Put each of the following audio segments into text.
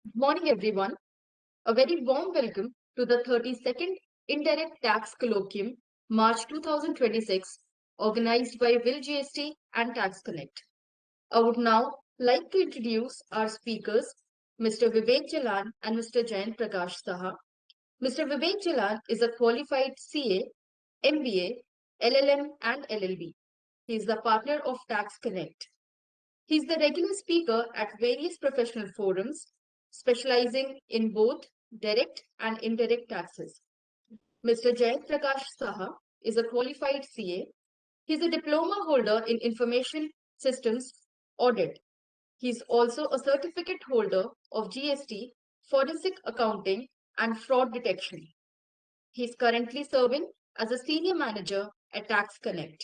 Good morning, everyone. A very warm welcome to the 32nd Indirect Tax Colloquium, March 2026, organized by VILGST and Tax Connect. I would now like to introduce our speakers, Mr. Vivek Jalan and Mr. Jayant Prakash Saha. Mr. Vivek Jalan is a qualified CA, MBA, LLM, and LLB. He is the partner of Tax Connect. He is the regular speaker at various professional forums, specializing in both direct and indirect taxes. Mr. Jayant Prakash Saha is a qualified CA. He is a diploma holder in Information Systems Audit. He is also a certificate holder of GST, Forensic Accounting, and Fraud Detection. He is currently serving as a senior manager at Tax Connect.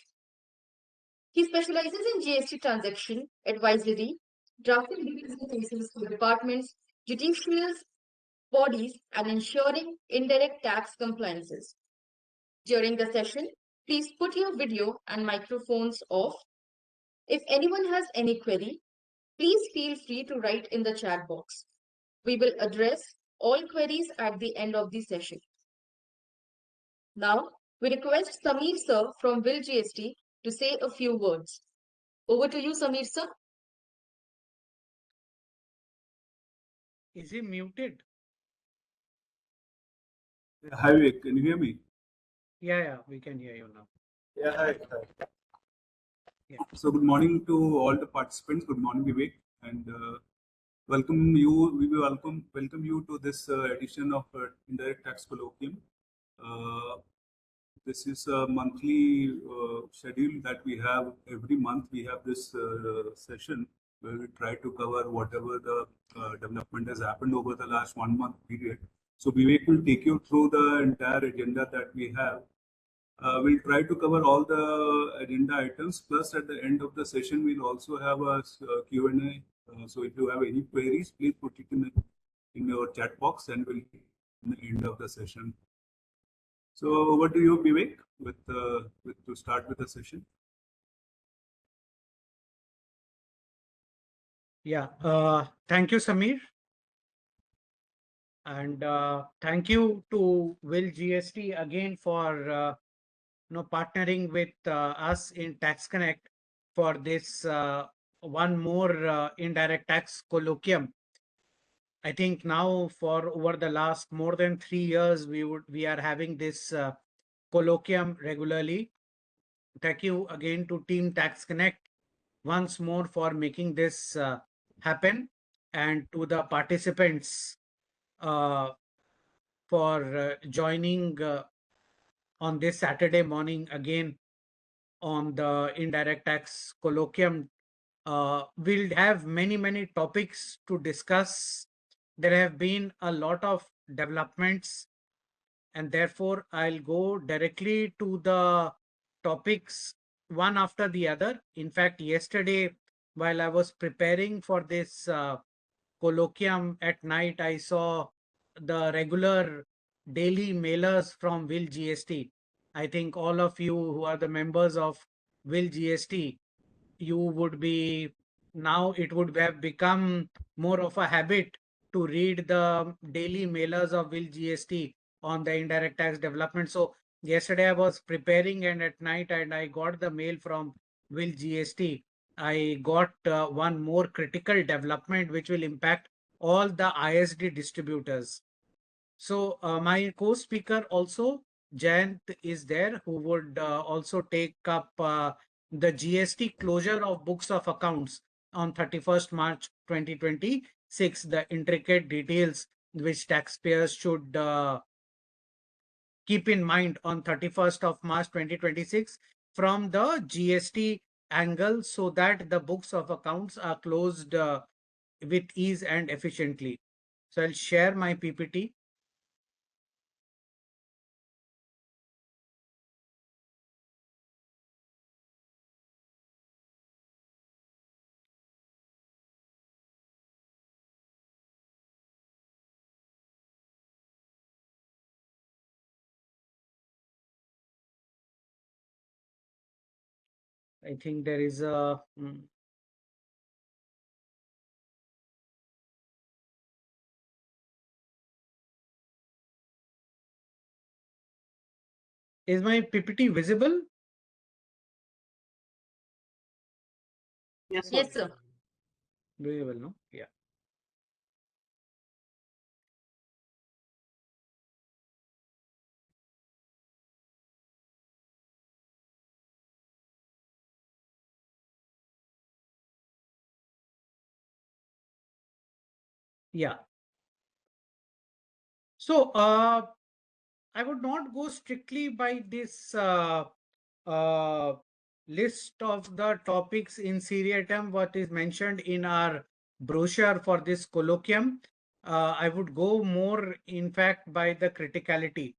He specializes in GST transaction advisory, drafting representations to departments, judicial bodies, and ensuring indirect tax compliances. During the session, please put your video and microphones off. If anyone has any query, please feel free to write in the chat box. We will address all queries at the end of the session. Now, we request Sameer sir from VILGST to say a few words. Over to you, Sameer sir. Is he muted? Hi, Vivek. Can you hear me? Yeah, we can hear you now. Yeah, hi. Yeah. So, good morning to all the participants. Good morning, Vivek, and welcome you. We will welcome you to this edition of Indirect Tax Colloquium. Uh, this is a monthly schedule that we have every month. We have this session where we try to cover whatever the development has happened over the last 1 month period. So, Vivek will take you through the entire agenda that we have. We'll try to cover all the agenda items. Plus, at the end of the session, we'll also have a Q&A. So, if you have any queries, please put it in your chat box, and we'll in the end of the session. So, over to you, Vivek, to start with the session. Yeah. Thank you, Sameer. And thank you to VILGST again for partnering with us in Tax Connect for this one more indirect tax colloquium. I think now for over the last more than 3 years, we are having this colloquium regularly. Thank you again to Team Tax Connect once more for making this happen, and to the participants for joining on this Saturday morning again on the indirect tax colloquium. We'll have many topics to discuss. There have been a lot of developments, and therefore I'll go directly to the topics one after the other. In fact, yesterday, while I was preparing for this colloquium at night, I saw the regular daily mailers from VILGST. I think all of you who are the members of VILGST, you would be now, it would have become more of a habit to read the daily mailers of VILGST on the indirect tax development. So yesterday I was preparing, and at night, and I got the mail from VILGST. I got one more critical development which will impact all the ISD distributors. So my co-speaker also, Jayant, is there, who would also take up the GST closure of books of accounts on 31st March 2026, the intricate details which taxpayers should keep in mind on 31st of March 2026 from the GST angle, so that the books of accounts are closed with ease and efficiently. So I'll share my PPT. I think there is a Is my PPT visible? Yes, sir. Yes, sir. Visible, no? Yeah. Yeah. So, I would not go strictly by this uh, list of the topics in seriatim, what is mentioned in our brochure for this colloquium. I would go more, in fact, by the criticality.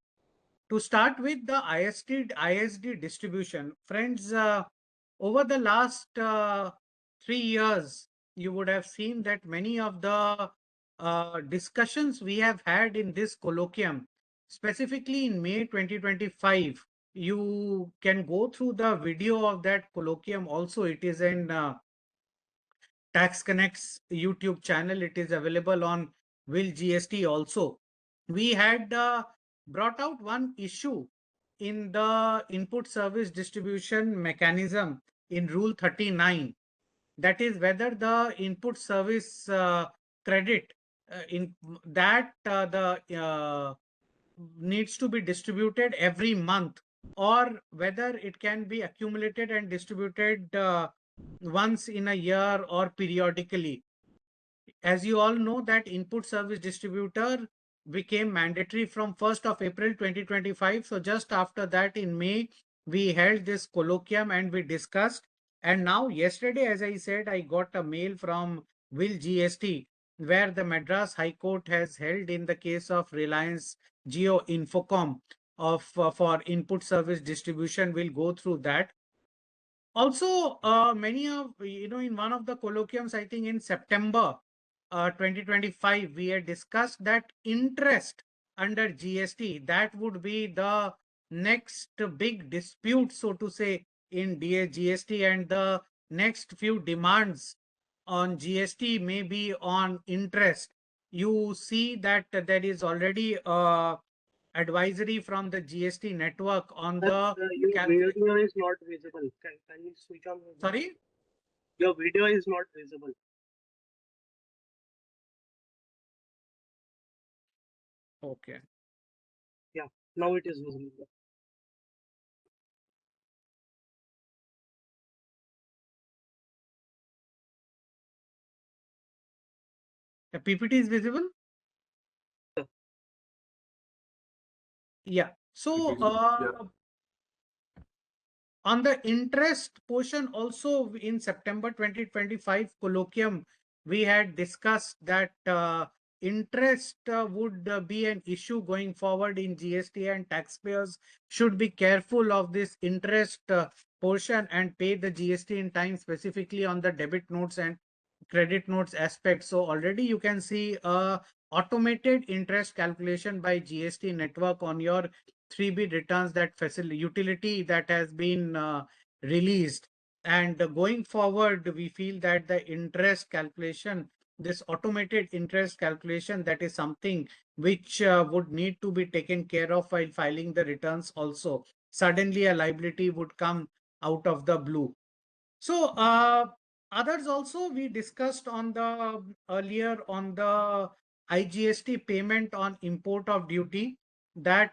To start with the ISD distribution, friends, over the last 3 years, you would have seen that many of the discussions we have had in this colloquium, specifically in May 2025, you can go through the video of that colloquium also. It is in Tax Connect's YouTube channel. It is available on VILGST also. We had brought out one issue in the input service distribution mechanism in Rule 39. That is whether the input service credit in that the needs to be distributed every month, or whether it can be accumulated and distributed once in a year or periodically. As you all know, that input service distributor became mandatory from 1st of April 2025. So just after that, in May, we held this colloquium and we discussed. And now yesterday, as I said, I got a mail from Will GST, where the Madras High Court has held in the case of Reliance Jio Infocom of for input service distribution. We'll go through that. Also, many of, in one of the colloquiums, I think in September 2025, we had discussed that interest under GST, that would be the next big dispute, so to say, in GST, and the next few demands on GST may be on interest. You see that there is already advisory from the GST network on Sir, the your calculation. video is not visible. Can you switch on? Sorry? Your video is not visible. Okay. Yeah, now it is visible. The PPT is visible? Yeah. So, Yeah. on the interest portion also, in September 2025 colloquium, we had discussed that interest would be an issue going forward in GST, and taxpayers should be careful of this interest portion and pay the GST in time, specifically on the debit notes and credit notes aspect. So already you can see automated interest calculation by GST network on your 3B returns, that facility utility that has been released. And going forward, we feel that the interest calculation, this automated interest calculation, that is something which would need to be taken care of while filing the returns also. Suddenly a liability would come out of the blue. So, others also we discussed on the earlier on the IGST payment on import of duty, that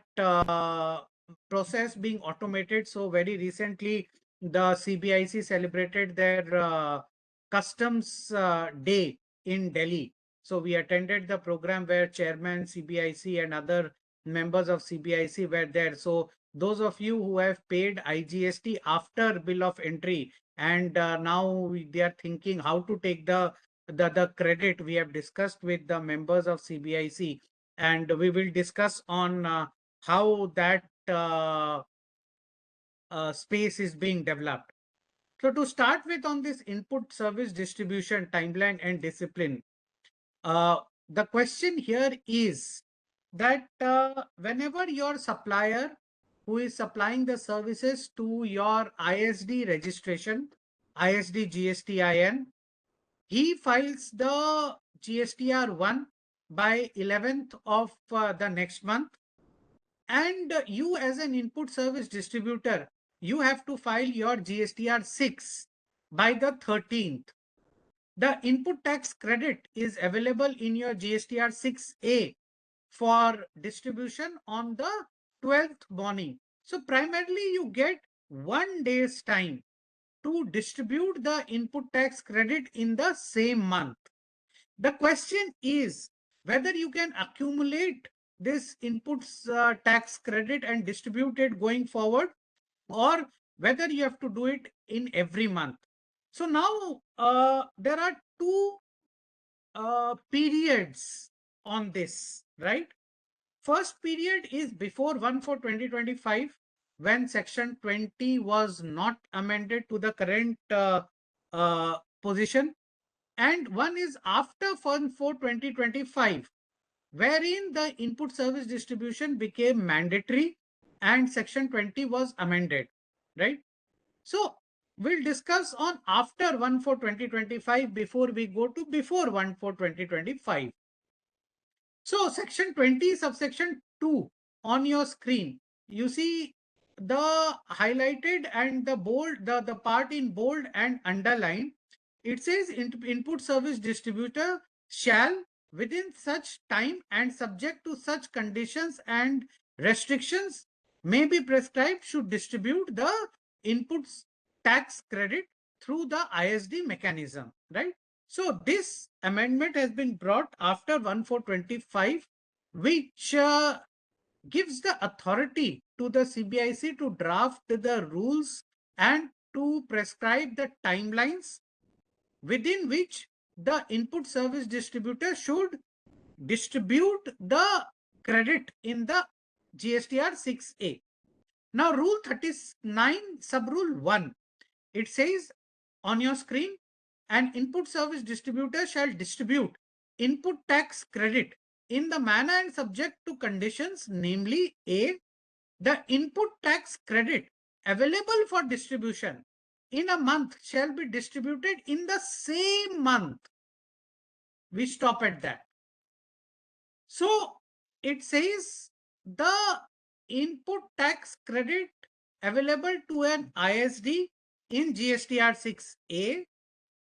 process being automated. So very recently, the CBIC celebrated their customs day in Delhi. So we attended the program where chairman CBIC and other members of CBIC were there. So those of you who have paid IGST after bill of entry, and now they are thinking how to take the credit, we have discussed with the members of CBIC, and we will discuss on how that space is being developed. So to start with, on this input service distribution timeline and discipline, the question here is that whenever your supplier who is supplying the services to your ISD registration, ISD GSTIN, he files the GSTR1 by 11th of the next month. And you as an input service distributor, you have to file your GSTR 6 by the 13th. The input tax credit is available in your GSTR 6A for distribution on the 12th morning. So primarily you get 1 day's time to distribute the input tax credit in the same month. The question is whether you can accumulate this inputs tax credit and distribute it going forward, or whether you have to do it in every month. So now there are two periods on this, right? First period is before 1/4/2025, when section 20 was not amended to the current position, and one is after 1/4/2025, wherein the input service distribution became mandatory and section 20 was amended, right? So we'll discuss on after 1/4/2025 before we go to before 1/4/2025. So section 20 subsection 2 on your screen, you see the highlighted and the bold, the part in bold and underline. It says input service distributor shall within such time and subject to such conditions and restrictions may be prescribed should distribute the inputs tax credit through the ISD mechanism, right? So this amendment has been brought after 1/4/25, which gives the authority to the CBIC to draft the rules and to prescribe the timelines within which the input service distributor should distribute the credit in the GSTR 6A. Now, Rule 39, Subrule 1, it says on your screen, an input service distributor shall distribute input tax credit in the manner and subject to conditions, namely A, the input tax credit available for distribution in a month shall be distributed in the same month. We stop at that. So it says the input tax credit available to an ISD in GSTR 6A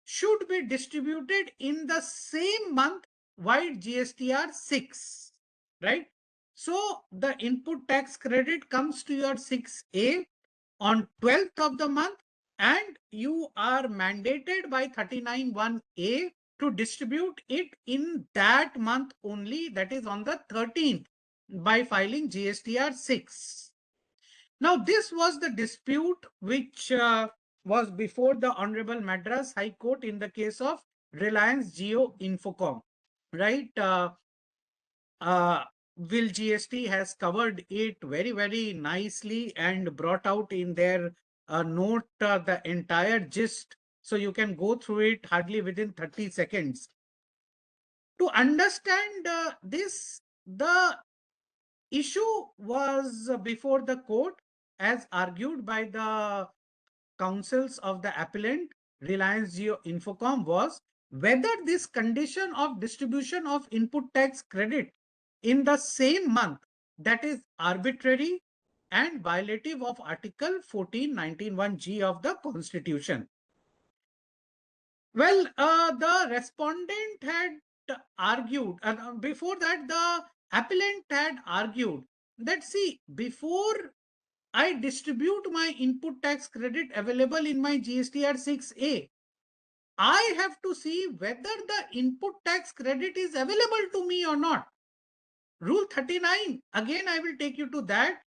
should be distributed in the same month while GSTR 6, right? So the input tax credit comes to your 6A on 12th of the month, and you are mandated by 39(1)(a) to distribute it in that month only, that is on the 13th, by filing GSTR 6. Now, this was the dispute which was before the Honorable Madras High Court in the case of Reliance Jio Infocom, right? VILGST has covered it very, very nicely and brought out in their note the entire gist. So you can go through it hardly within 30 seconds. To understand this, the issue was before the court as argued by the counsels of the appellant, Reliance Jio Infocom, was whether this condition of distribution of input tax credit in the same month, that is arbitrary and violative of Article 14(19)(1)(g) of the Constitution. Well, the respondent had argued, and before that, the appellant had argued that, see, before I distribute my input tax credit available in my GSTR 6A, I have to see whether the input tax credit is available to me or not. Rule 39, again, I will take you to that.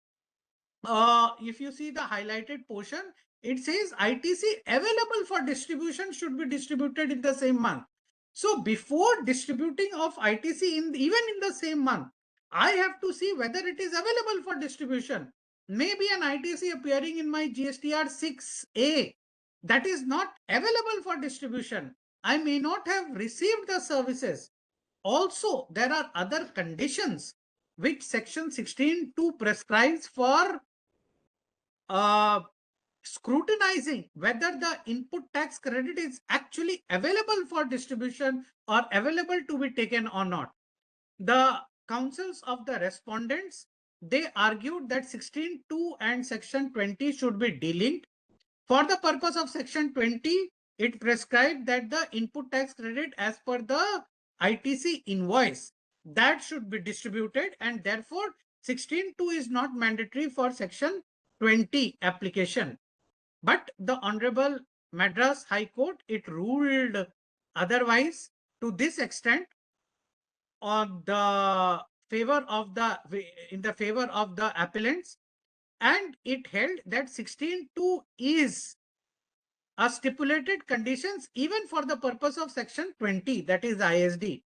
If you see the highlighted portion, it says ITC available for distribution should be distributed in the same month. So before distributing of ITC even in the same month, I have to see whether it is available for distribution. Maybe an ITC appearing in my GSTR 6A that is not available for distribution. I may not have received the services. Also, there are other conditions which section 16(2) prescribes for scrutinizing whether the input tax credit is actually available for distribution or available to be taken or not. The counsels of the respondents they argued that 16.2 and section 20 should be delinked. For the purpose of section 20, it prescribed that the input tax credit as per the ITC invoice that should be distributed, and therefore 16.2 is not mandatory for section 20 application. But the Honorable Madras High Court, it ruled otherwise to this extent on the favor of the in the favor of the appellants, and it held that 16.2 is a stipulated conditions even for the purpose of section 20, that is ISD.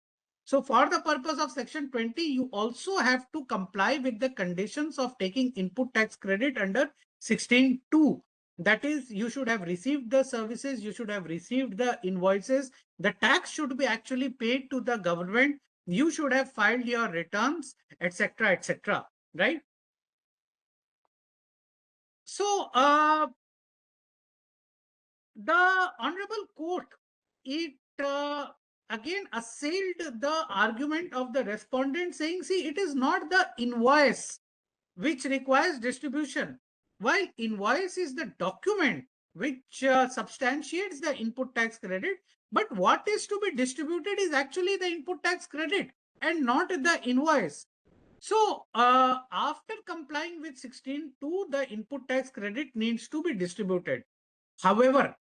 So for the purpose of section 20, you also have to comply with the conditions of taking input tax credit under 16.2. That is, you should have received the services, you should have received the invoices, the tax should be actually paid to the government, you should have filed your returns, etc., etc., right? So, the Honorable Court, it again assailed the argument of the respondent, saying, see, it is not the invoice which requires distribution. While invoice is the document which substantiates the input tax credit, but what is to be distributed is actually the input tax credit and not the invoice. So, after complying with 16.2, the input tax credit needs to be distributed. However,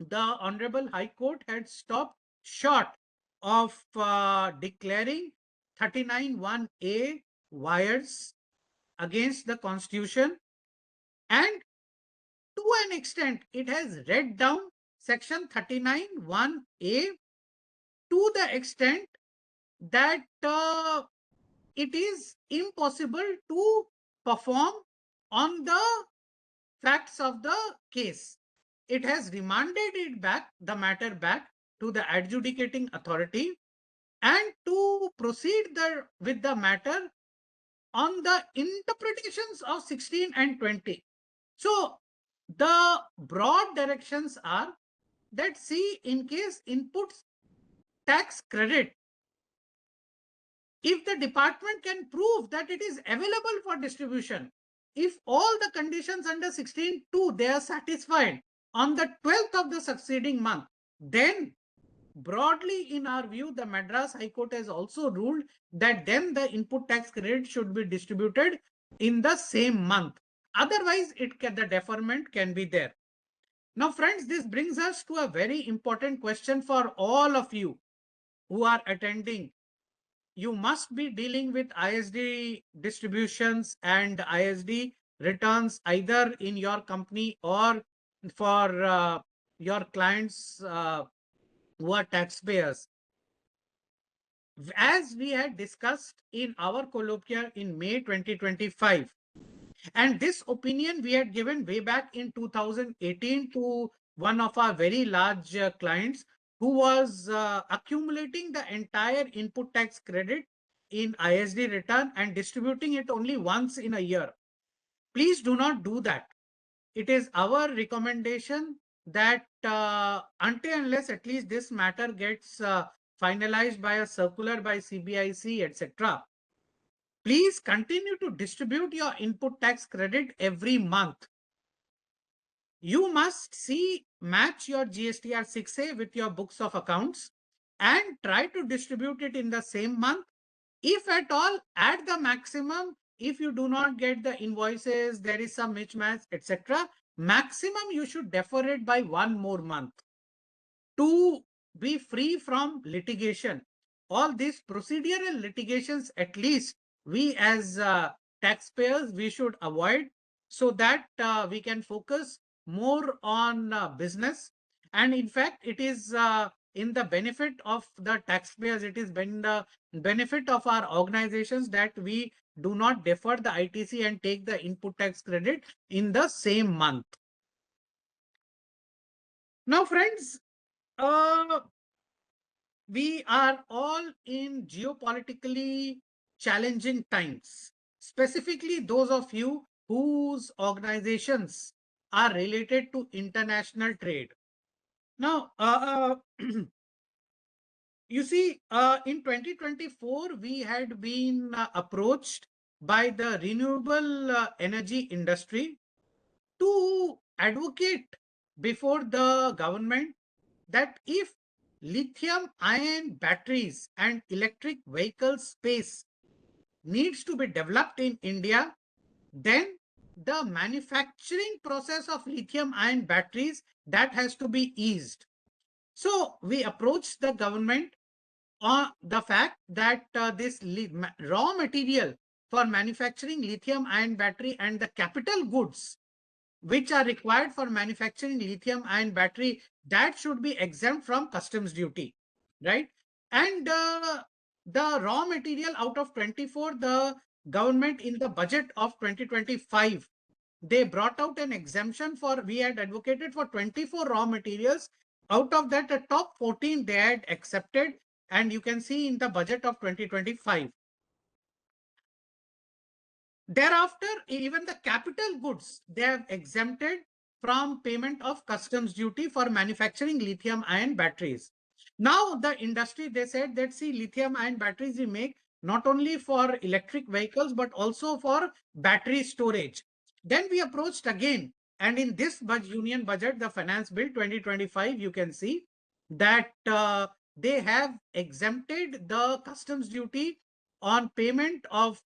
the Honorable High Court had stopped short of declaring 39(1)(a) wires against the Constitution, and to an extent, it has read down section 39(1)(a) to the extent that it is impossible to perform on the facts of the case. It has remanded it back, the matter back to the adjudicating authority, and to proceed with the matter on the interpretations of 16 and 20. So the broad directions are that, see, in case input tax credit, if the department can prove that it is available for distribution, if all the conditions under 16.2 they are satisfied on the 12th of the succeeding month, then broadly in our view, the Madras High Court has also ruled that then the input tax credit should be distributed in the same month. Otherwise, the deferment can be there. Now, friends, this brings us to a very important question for all of you who are attending. You must be dealing with ISD distributions and ISD returns either in your company or for your clients who are taxpayers. As we had discussed in our colloquia in May 2025, and this opinion we had given way back in 2018 to one of our very large clients who was accumulating the entire input tax credit in ISD return and distributing it only once in a year. Please do not do that. It is our recommendation that until unless at least this matter gets finalized by a circular by CBIC, etc., please continue to distribute your input tax credit every month. You must match your GSTR 6A with your books of accounts and try to distribute it in the same month. If at all, at the maximum, if you do not get the invoices, there is some mismatch, etc., maximum you should defer it by one more month to be free from litigation. All these procedural litigations, at least we as taxpayers, we should avoid, so that we can focus more on business. And in fact, it is in the benefit of the taxpayers, it is been the benefit of our organizations that we do not defer the ITC and take the input tax credit in the same month. Now, friends, we are all in geopolitically challenging times, specifically those of you whose organizations are related to international trade. Now, you see, in 2024, we had been approached by the renewable energy industry to advocate before the government that if lithium ion batteries and electric vehicle space needs to be developed in India, then the manufacturing process of lithium ion batteries that has to be eased. So we approached the government on the fact that this raw material for manufacturing lithium ion battery and the capital goods which are required for manufacturing lithium ion battery, that should be exempt from customs duty, right? And the raw material out of 24, the government in the budget of 2025, they brought out an exemption for, we had advocated for 24 raw materials. Out of that, the top 14 they had accepted, and you can see in the budget of 2025. Thereafter, even the capital goods, they have exempted from payment of customs duty for manufacturing lithium ion batteries. Now, the industry, they said that, see, lithium ion batteries we make not only for electric vehicles, but also for battery storage. Then we approached again. And in this union budget, the finance bill 2025, you can see that they have exempted the customs duty on payment of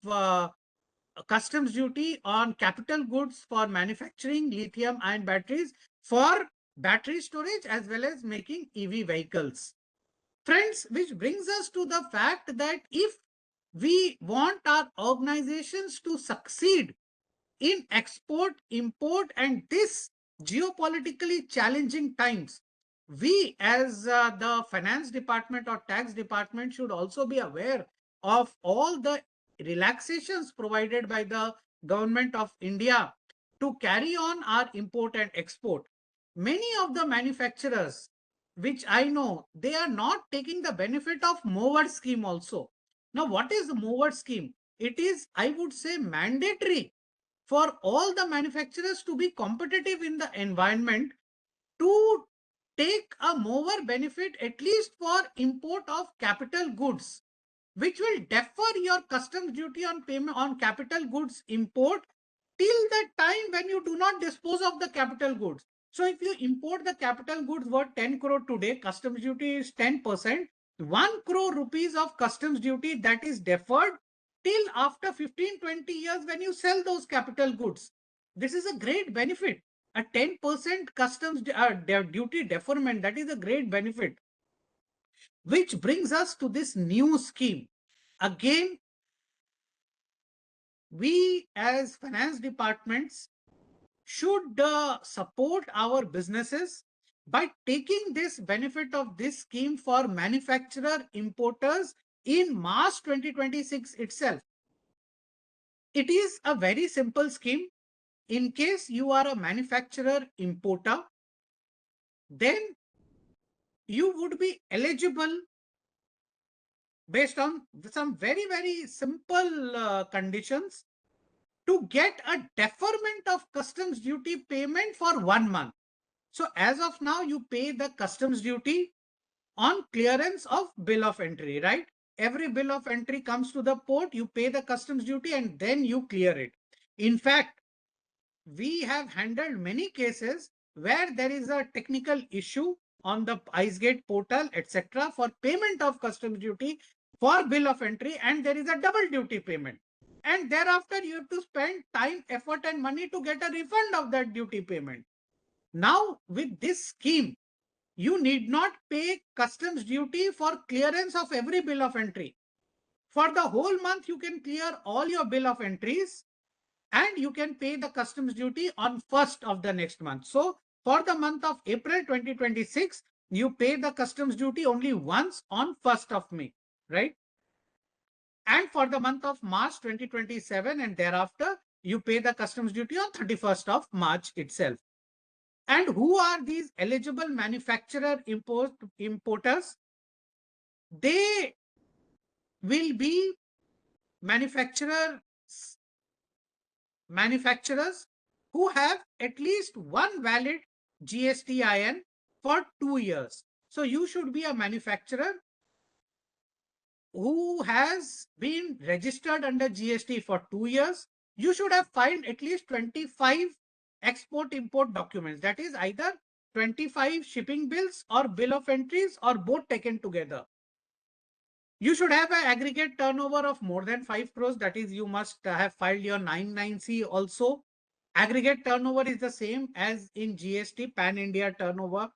customs duty on capital goods for manufacturing lithium ion batteries for battery storage as well as making EV vehicles. Friends, which brings us to the fact that if we want our organizations to succeed in export, import, and this geopolitically challenging times, we as the finance department or tax department should also be aware of all the relaxations provided by the government of India to carry on our import and export. Many of the manufacturers, which I know, they are not taking the benefit of mover scheme also. Now, what is the mover scheme? It is, I would say, mandatory for all the manufacturers to be competitive in the environment to take a mover benefit at least for import of capital goods, which will defer your customs duty on payment on capital goods import till the time when you do not dispose of the capital goods. So if you import the capital goods worth 10 crore today, customs duty is 10%, 1 crore rupees of customs duty that is deferred till after 15-20 years when you sell those capital goods. This is a great benefit. A 10% customs duty deferment, that is a great benefit. Which brings us to this new scheme. Again, we as finance departments should support our businesses by taking this benefit of this scheme for manufacturer importers in March 2026 itself. It is a very simple scheme. In case you are a manufacturer importer, then you would be eligible based on some very, very simple conditions to get a deferment of customs duty payment for 1 month. So as of now, you pay the customs duty on clearance of bill of entry, right? Every bill of entry comes to the port, you pay the customs duty and then you clear it. In fact, we have handled many cases where there is a technical issue on the IceGate portal, etc., for payment of customs duty for bill of entry, and there is a double duty payment. And thereafter, you have to spend time, effort, and money to get a refund of that duty payment. Now, with this scheme, you need not pay customs duty for clearance of every bill of entry. For the whole month, you can clear all your bill of entries and you can pay the customs duty on 1st of the next month. So for the month of April 2026, you pay the customs duty only once on 1st of May, right? And for the month of March 2027 and thereafter, you pay the customs duty on 31st of March itself. And who are these eligible manufacturer importers? They will be manufacturers who have at least one valid GSTIN for 2 years. So you should be a manufacturer who has been registered under GST for 2 years, you should have filed at least 25 export-import documents. That is either 25 shipping bills or bill of entries or both taken together. You should have an aggregate turnover of more than 5 crores. That is, you must have filed your 99C also. Aggregate turnover is the same as in GST, Pan India turnover.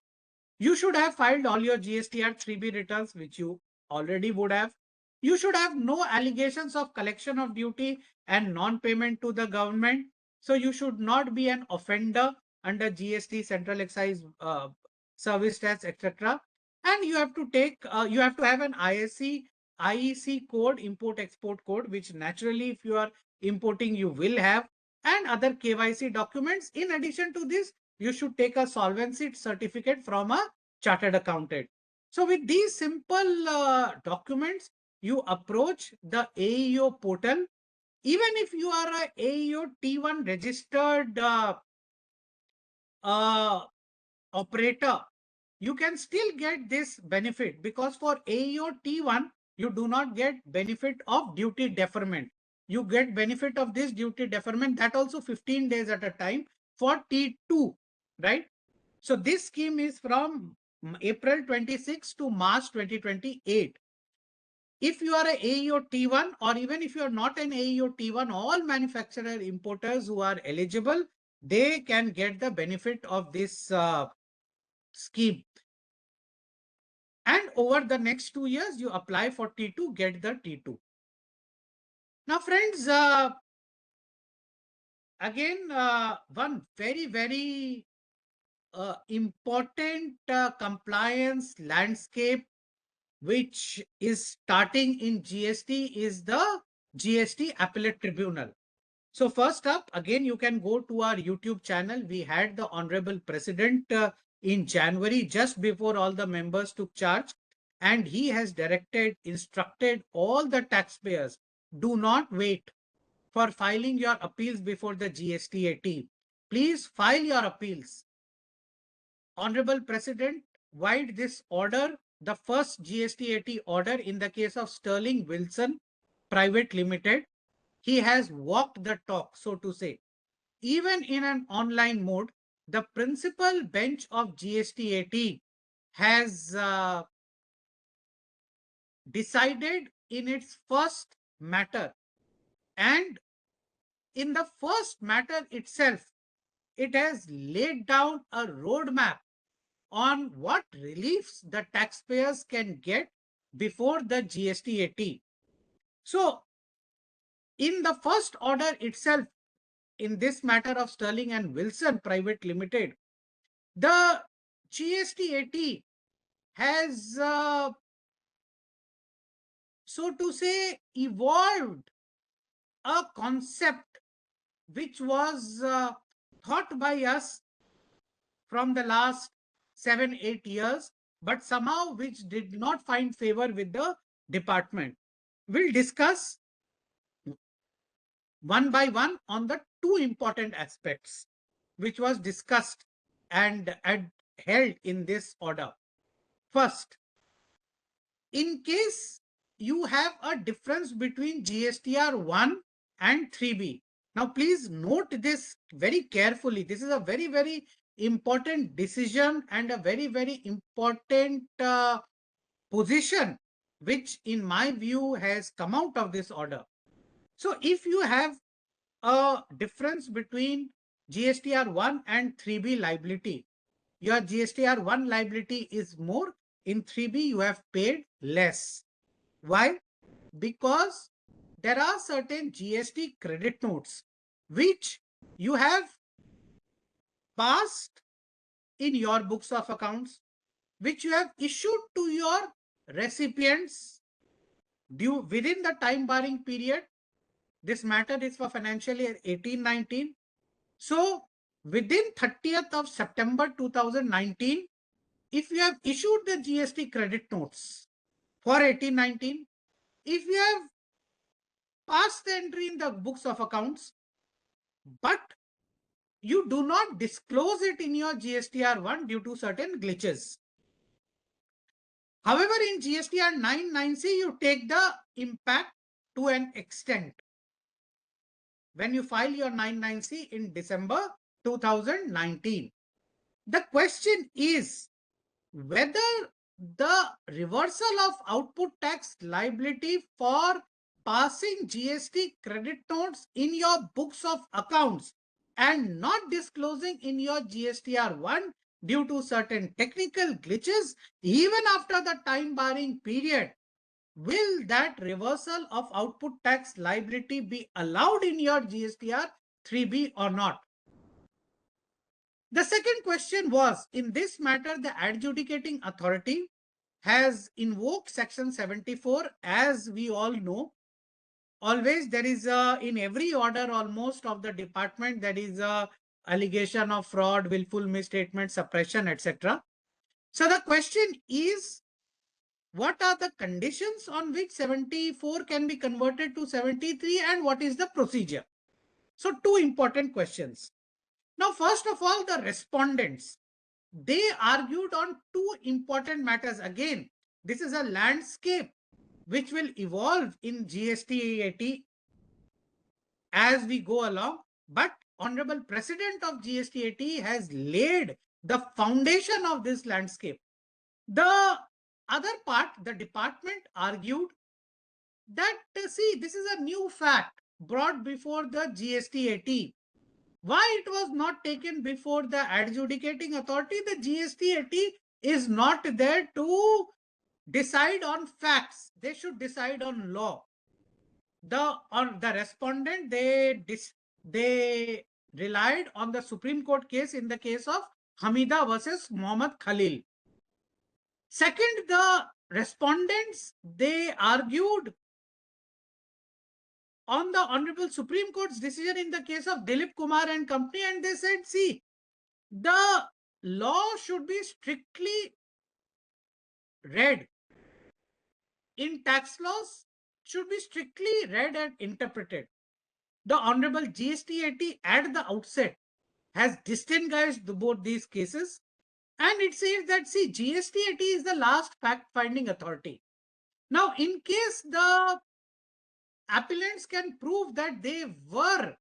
You should have filed all your GSTR 3B returns, which you already would have. You should have no allegations of collection of duty and non-payment to the government. So you should not be an offender under GST, Central Excise Service Tax, etc. And you have to you have to have an IEC code, import export code, which naturally, if you are importing, you will have, and other KYC documents. In addition to this, you should take a solvency certificate from a chartered accountant. So with these simple documents, you approach the AEO portal. Even if you are a AEO T1 registered operator, you can still get this benefit, because for AEO T1, you do not get benefit of duty deferment. You get benefit of this duty deferment, that also 15 days at a time for T2, right? So this scheme is from April 26 to March 2028. If you are a AEO T1, or even if you are not an AEO T1, all manufacturer importers who are eligible, they can get the benefit of this scheme. And over the next 2 years, you apply for T2, get the T2. Now, friends, again, one very important compliance landscape which is starting in GST is the GST Appellate Tribunal. So first up, again, you can go to our YouTube channel. We had the Honorable President in January, just before all the members took charge, and he has instructed all the taxpayers, do not wait for filing your appeals before the GSTAT. Please file your appeals. Honorable President wide this order, the first GSTAT order in the case of Sterling Wilson Private Limited. He has walked the talk, so to say. Even in an online mode, the principal bench of GSTAT has decided in its first matter. And in the first matter itself, it has laid down a roadmap on what reliefs the taxpayers can get before the GSTAT. So, in the first order itself, in this matter of Sterling and Wilson Private Limited, the GSTAT has, so to say, evolved a concept which was thought by us from the last 7-8 years, but somehow which did not find favor with the department. We'll discuss one by one on the two important aspects which was discussed and held in this order. First, in case you have a difference between GSTR 1 and 3B. Now, please note this very carefully. This is a very important decision and a very important position, which in my view has come out of this order. So, if you have a difference between GSTR 1 and 3B liability, your GSTR 1 liability is more, in 3B you have paid less. Why? Because there are certain GST credit notes which you have passed in your books of accounts, which you have issued to your recipients due within the time barring period. This matter is for financial year 18-19. So within 30th of September 2019, if you have issued the GST credit notes for 18-19, if you have passed the entry in the books of accounts, but you do not disclose it in your GSTR 1 due to certain glitches, However, in GSTR 99C, you take the impact to an extent when you file your 99C in December 2019. The question is whether the reversal of output tax liability for passing GST credit notes in your books of accounts and not disclosing in your GSTR1 due to certain technical glitches, even after the time barring period, will that reversal of output tax liability be allowed in your GSTR 3B or not? The second question was, in this matter, the adjudicating authority has invoked section 74. As we all know, always there is in every order almost of the department, there is a allegation of fraud, willful misstatement, suppression, etc. So the question is, what are the conditions on which 74 can be converted to 73 and what is the procedure? So two important questions. Now, first of all, the respondents, they argued on two important matters. Again, this is a landscape which will evolve in GST as we go along. But Honorable President of GST has laid the foundation of this landscape. The other part, the department argued that, see, this is a new fact brought before the GST. Why it was not taken before the adjudicating authority? The GST is not there to decide on facts. They should decide on law. The respondent, they relied on the Supreme Court case in the case of Hamida versus Muhammad Khalil. Second, the respondents, they argued on the Honorable Supreme Court's decision in the case of Dilip Kumar and company, and they said, see, the law should be strictly read. In tax laws, should be strictly read and interpreted. The Honorable GST at the outset has distinguished both these cases, and it says that, see, GST is the last fact-finding authority. Now, in case the appellants can prove that they were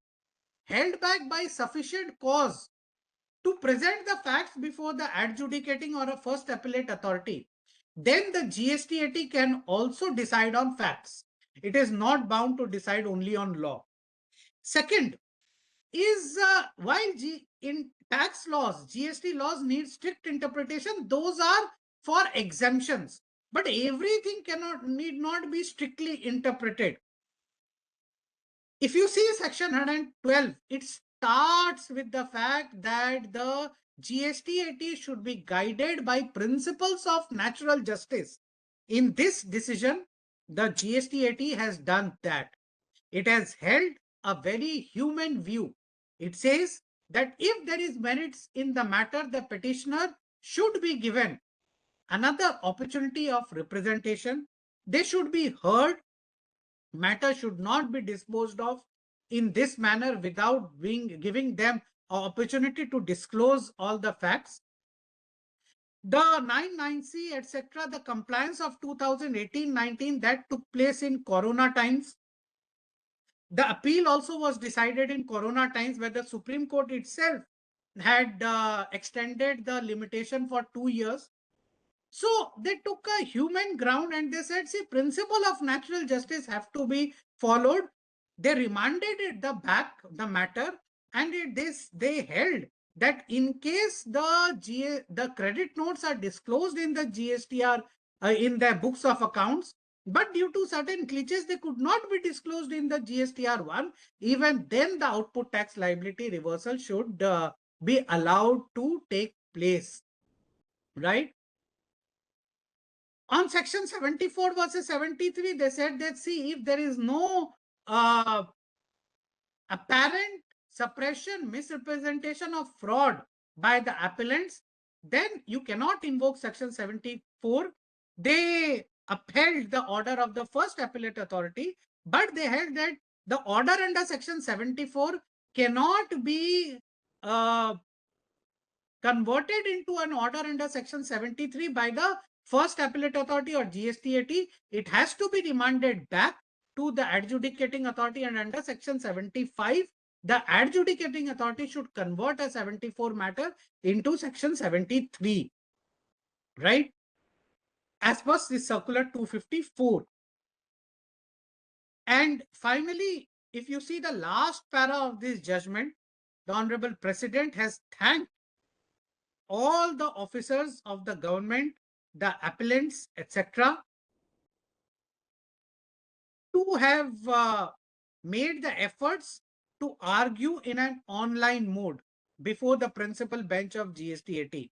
held back by sufficient cause to present the facts before the adjudicating or a first appellate authority, then the GST can also decide on facts. It is not bound to decide only on law. Second is while in tax laws, GST laws need strict interpretation, those are for exemptions, but everything need not be strictly interpreted. If you see section 112, it starts with the fact that the GST should be guided by principles of natural justice. In this decision, the GST has done that. It has held a very human view. It says that if there is merits in the matter, the petitioner should be given another opportunity of representation. They should be heard. Matter should not be disposed of in this manner without giving them an opportunity to disclose all the facts. The 99C, etc., the compliance of 2018-19 that took place in Corona times. The appeal also was decided in Corona times, where the Supreme Court itself had extended the limitation for 2 years. So they took a human ground and they said, see, principle of natural justice have to be followed. They remanded the matter, and they held that in case the credit notes are disclosed in the GSTR in their books of accounts, but due to certain glitches, they could not be disclosed in the GSTR1, even then the output tax liability reversal should be allowed to take place, right? On section 74 versus 73, they said that, see, if there is no apparent suppression, misrepresentation of fraud by the appellants, then you cannot invoke section 74. They upheld the order of the first appellate authority, but they held that the order under section 74 cannot be converted into an order under section 73 by the first appellate authority or GSTAT, it has to be remanded back to the adjudicating authority, and under section 75, the adjudicating authority should convert a 74 matter into section 73, right? As per this circular 254. And finally, if you see the last para of this judgment, the Honorable President has thanked all the officers of the government, the appellants, etc., to have made the efforts to argue in an online mode before the principal bench of GSTAT.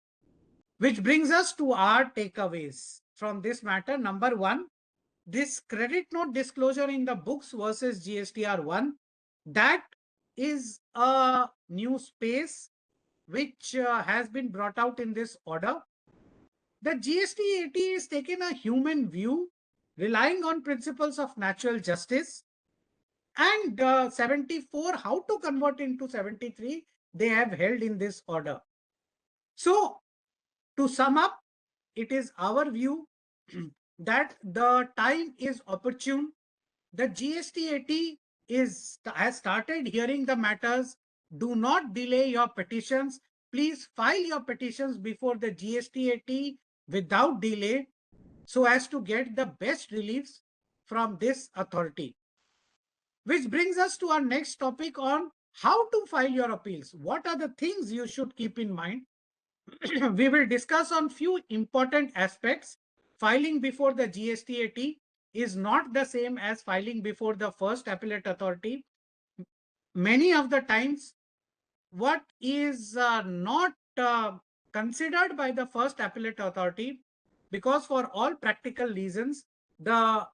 Which brings us to our takeaways from this matter. Number one, this credit note disclosure in the books versus GSTR 1, that is a new space which has been brought out in this order. The GSTAT is taken a human view, relying on principles of natural justice, and 74, how to convert into 73, they have held in this order. So, to sum up, it is our view that the time is opportune. The GSTAT has started hearing the matters. Do not delay your petitions. Please file your petitions before the GSTAT without delay so as to get the best reliefs from this authority. Which brings us to our next topic on how to file your appeals. What are the things you should keep in mind? We will discuss on few important aspects. Filing before the GSTAT is not the same as filing before the first appellate authority. Many of the times, what is not considered by the first appellate authority, because for all practical reasons, the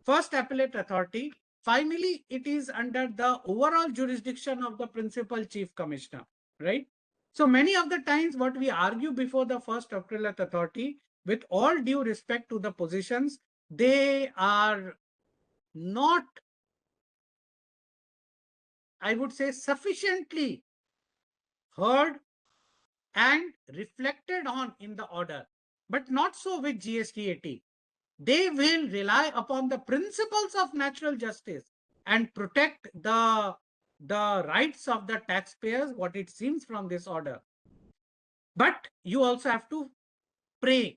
first appellate authority, finally, it is under the overall jurisdiction of the principal chief commissioner, right? So many of the times what we argue before the first appellate authority, with all due respect to the positions, they are not, I would say, sufficiently heard and reflected on in the order. But not so with GSTAT. They will rely upon the principles of natural justice and protect the rights of the taxpayers, what it seems from this order. But you also have to pray.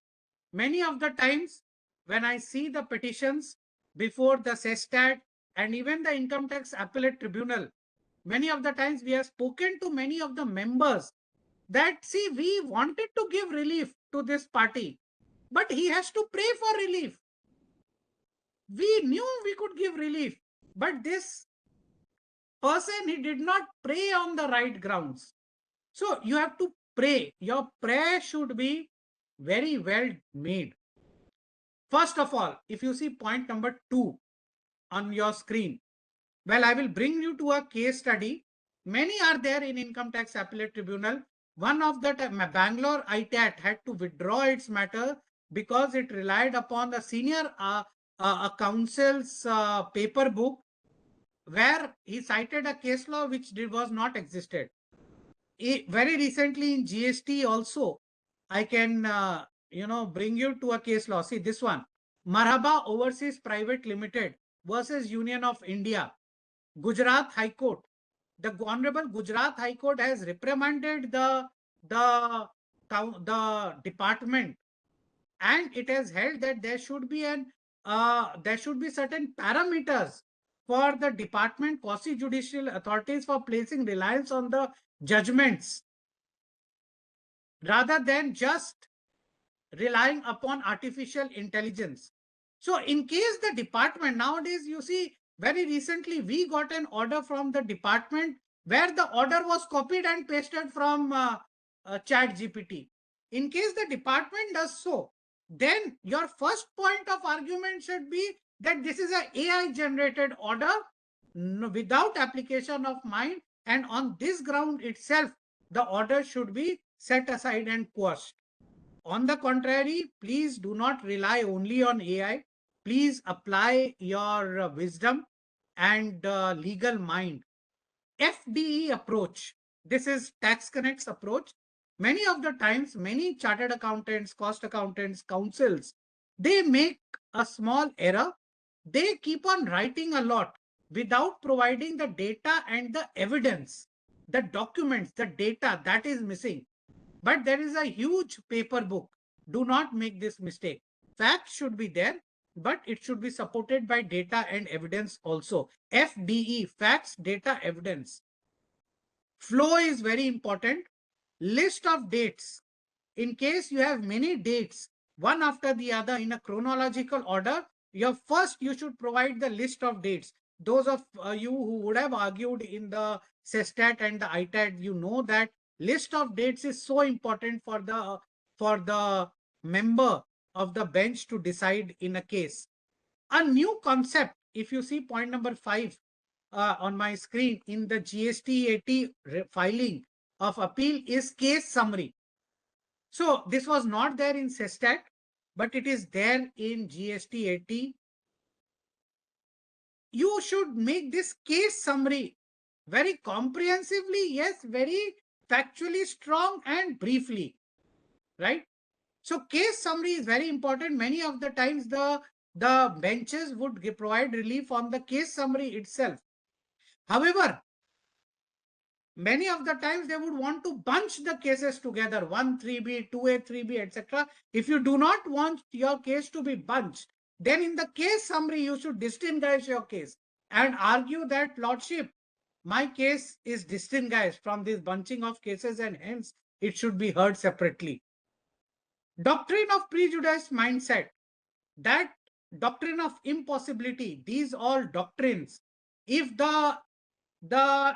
Many of the times when I see the petitions before the SESTAT and even the Income Tax Appellate Tribunal, many of the times we have spoken to many of the members that, see, we wanted to give relief to this party, but he has to pray for relief. We knew we could give relief, but this person, he did not pray on the right grounds. So you have to pray. Your prayer should be very well made. First of all, if you see point number 2 on your screen, well, I will bring you to a case study. Many are there in Income Tax Appellate Tribunal. One of the Bangalore ITAT had to withdraw its matter because it relied upon the senior counsel's paper book, where he cited a case law which was not existed. Very recently in GST also, I can bring you to a case law. See this one, Marhaba Overseas Private Limited versus Union of India, Gujarat High Court. The Honorable Gujarat High Court has reprimanded the department, and it has held that there should be certain parameters for the department quasi-judicial authorities for placing reliance on the judgments rather than just relying upon artificial intelligence. So in case the department, nowadays you see, very recently we got an order from the department where the order was copied and pasted from Chat GPT. In case the department does so, then your first point of argument should be that this is an AI generated order without application of mind, and on this ground itself, the order should be set aside and quashed. On the contrary, please do not rely only on AI. Please apply your wisdom and legal mind. FDE approach. This is Tax Connect's approach. many of the times, many chartered accountants, cost accountants, counsels, they make a small error. They keep on writing a lot without providing the data and the evidence, the documents, the data that is missing. But there is a huge paper book. Do not make this mistake. Facts should be there, but it should be supported by data and evidence also. FDE, facts, data, evidence. Flow is very important. List of dates. In case you have many dates, one after the other in a chronological order, you should provide the list of dates. Those of you who would have argued in the CESTAT and the ITAT, you know that list of dates is so important for the member of the bench to decide in a case. A new concept, if you see point number 5 on my screen in the GST 80 filing of appeal, is case summary. So this was not there in CESTAT, but it is there in GST 80. You should make this case summary very comprehensively, yes, very factually strong and briefly, right? So case summary is very important. Many of the times the benches would provide relief on the case summary itself. However, many of the times they would want to bunch the cases together, 1 3B, 2A, 3B, etc. If you do not want your case to be bunched, then in the case summary, you should distinguish your case and argue that, Lordship, my case is distinguished from this bunching of cases and hence it should be heard separately. Doctrine of prejudiced mindset, that doctrine of impossibility, these all doctrines, if the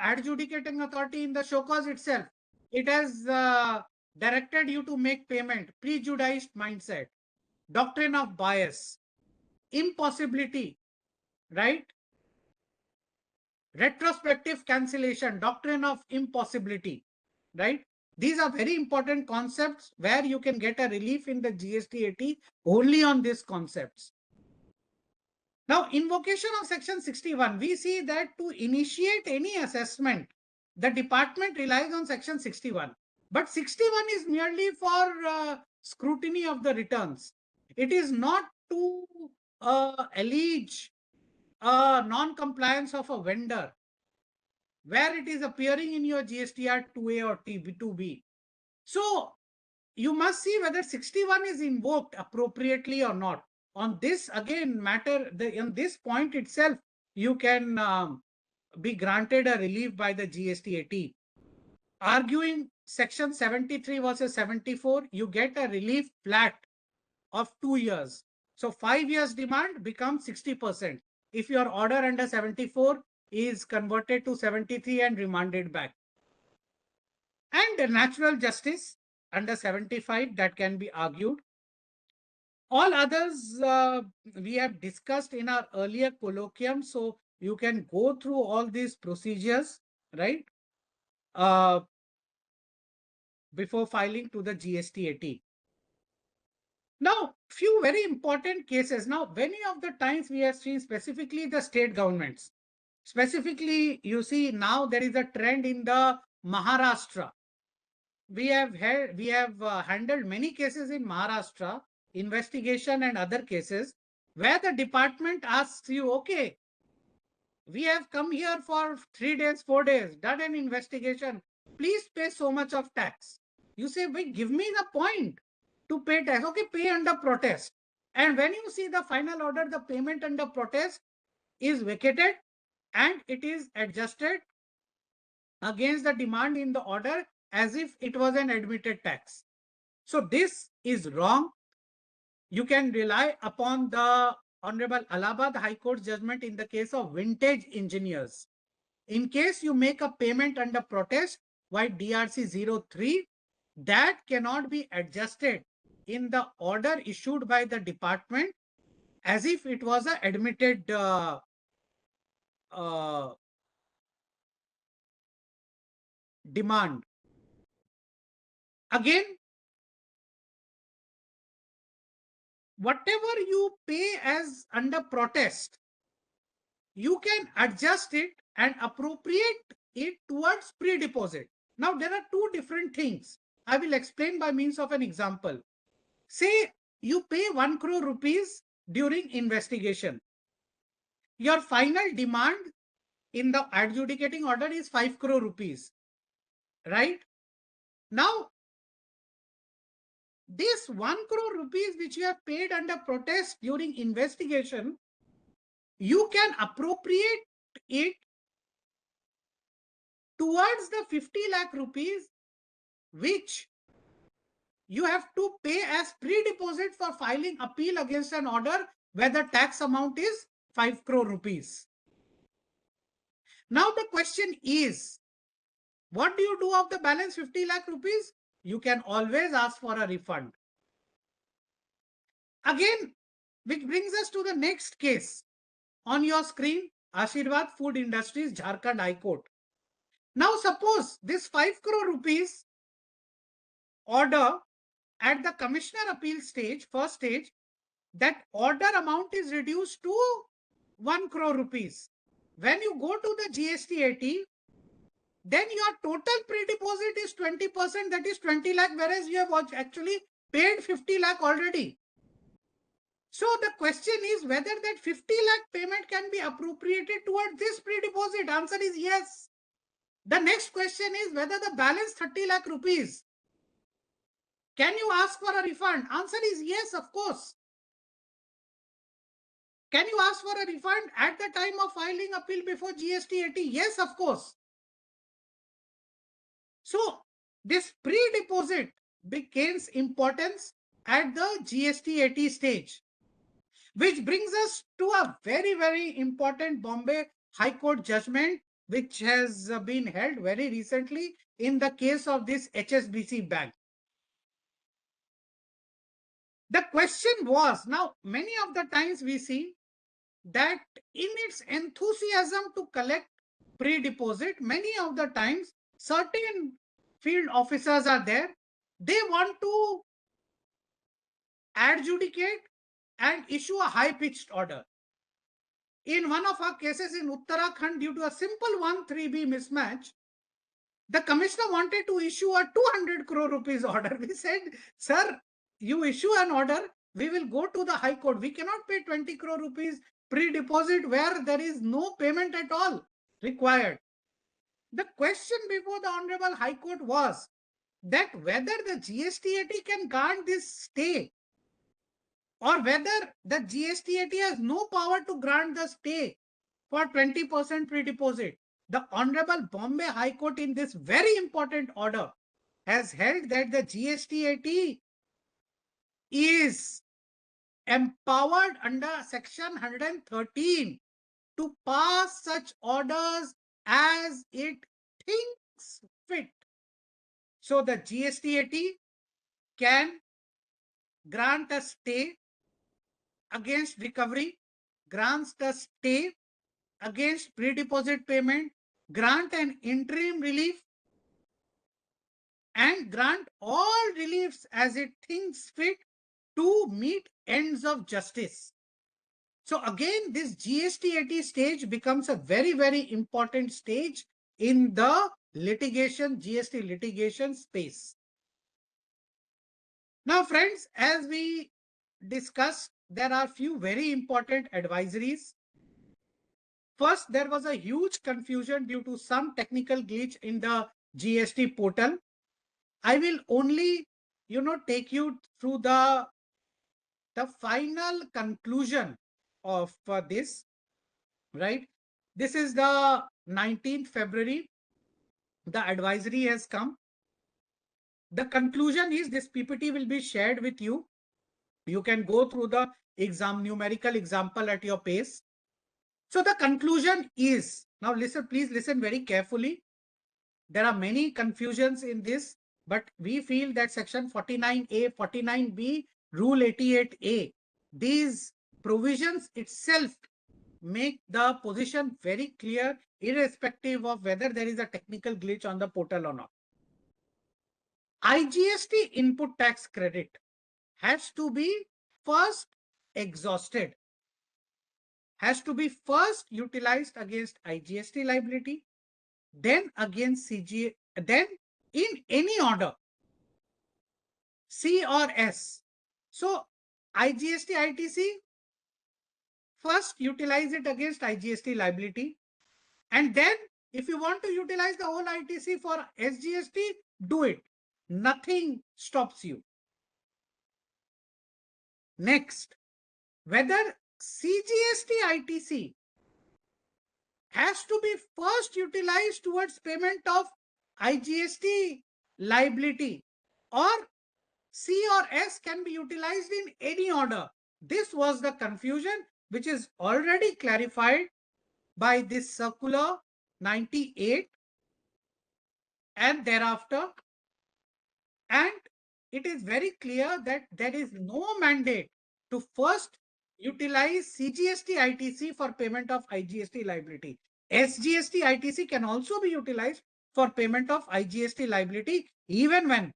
adjudicating authority in the show cause itself, it has directed you to make payment, prejudiced mindset, doctrine of bias, impossibility, right? Retrospective cancellation, doctrine of impossibility, right? These are very important concepts where you can get a relief in the GST 80 only on these concepts. Now, invocation of section 61, we see that to initiate any assessment, the department relies on section 61. But 61 is merely for scrutiny of the returns. It is not to allege non-compliance of a vendor where it is appearing in your GSTR 2A or 2B. So you must see whether 61 is invoked appropriately or not. On this, again, matter, in this point itself, you can be granted a relief by the GST 80. Arguing section 73 versus 74, you get a relief flat of 2 years. So 5 years demand becomes 60%. If your order under 74 is converted to 73 and remanded back. And natural justice under 75, that can be argued. All others we have discussed in our earlier colloquium, so you can go through all these procedures, right? Before filing to the GST 80. Now, few very important cases. Now, many of the times we have seen specifically the state governments. Specifically, you see now there is a trend in the Maharashtra. We have handled many cases in Maharashtra, investigation and other cases, where the department asks you, okay, we have come here for 3 days, 4 days, done an investigation, please pay so much of tax. You say, wait, give me the point to pay tax. Okay, pay under protest. And when you see the final order, the payment under protest is vacated and it is adjusted against the demand in the order as if it was an admitted tax. So this is wrong. You can rely upon the Honorable Allahabad High Court judgment in the case of vintage engineers. In case you make a payment under protest by DRC 03, that cannot be adjusted in the order issued by the department as if it was an admitted demand. Again, whatever you pay as under protest, you can adjust it and appropriate it towards pre-deposit. Now, there are two different things. I will explain by means of an example. Say you pay 1 crore rupees during investigation. Your final demand in the adjudicating order is 5 crore rupees, right? Now, this 1 crore rupees which you have paid under protest during investigation, you can appropriate it towards the 50 lakh rupees which you have to pay as pre-deposit for filing appeal against an order where the tax amount is 5 crore rupees. Now the question is, what do you do of the balance 50 lakh rupees? You can always ask for a refund. Again, which brings us to the next case. On your screen, Ashirwad Food Industries, Jharkhand High Court. Now suppose this 5 crore rupees order at the commissioner appeal stage, first stage, that order amount is reduced to 1 crore rupees. When you go to the GST 80, then your total pre-deposit is 20%, that is 20 lakh, whereas you have actually paid 50 lakh already. So the question is whether that 50 lakh payment can be appropriated towards this pre-deposit. Answer is yes. The next question is whether the balance 30 lakh rupees, can you ask for a refund? Answer is yes, of course. Can you ask for a refund at the time of filing appeal before GST 80? Yes, of course. So this pre-deposit gains importance at the GST 80 stage, which brings us to a very, very important Bombay High Court judgment, which has been held very recently in the case of this HSBC bank. The question was, now many of the times we see that in its enthusiasm to collect pre-deposit, many of the times certain field officers are there, they want to adjudicate and issue a high-pitched order. In one of our cases in Uttarakhand, due to a simple 1-3B mismatch, the commissioner wanted to issue a 200 crore rupees order. We said, sir, you issue an order, we will go to the High Court. We cannot pay 20 crore rupees pre-deposit where there is no payment at all required. The question before the Honorable High Court was that whether the GST 80 can grant this stay or whether the GST 80 has no power to grant the stay for 20% pre-deposit. The Honorable Bombay High Court in this very important order has held that the GST 80 is empowered under section 113 to pass such orders as it thinks fit. So the GST 80 can grant a stay against recovery, grants a stay against pre-deposit payment, grant an interim relief, and grant all reliefs as it thinks fit to meet ends of justice. So again, this GST 80 stage becomes a very, very important stage in the litigation, GST litigation space. Now, friends, as we discussed, there are few very important advisories. First, there was a huge confusion due to some technical glitch in the GST portal. I will only, take you through the final conclusion of this, right? This is the 19th February. The advisory has come. The conclusion is this PPT will be shared with you. You can go through the numerical example at your pace. So the conclusion is, now listen, please listen very carefully. There are many confusions in this, but we feel that section 49A, 49B, rule 88A, these provisions itself make the position very clear, irrespective of whether there is a technical glitch on the portal or not. IGST input tax credit has to be first exhausted, has to be first utilized against IGST liability, then against CGA, then in any order, C or S. So IGST ITC, first utilize it against IGST liability. And then if you want to utilize the whole ITC for SGST, do it. Nothing stops you. Next, whether CGST ITC has to be first utilized towards payment of IGST liability, or C or S can be utilized in any order. This was the confusion which is already clarified by this circular 98 and thereafter, and it is very clear that there is no mandate to first utilize CGST ITC for payment of IGST liability. SGST ITC can also be utilized for payment of IGST liability even when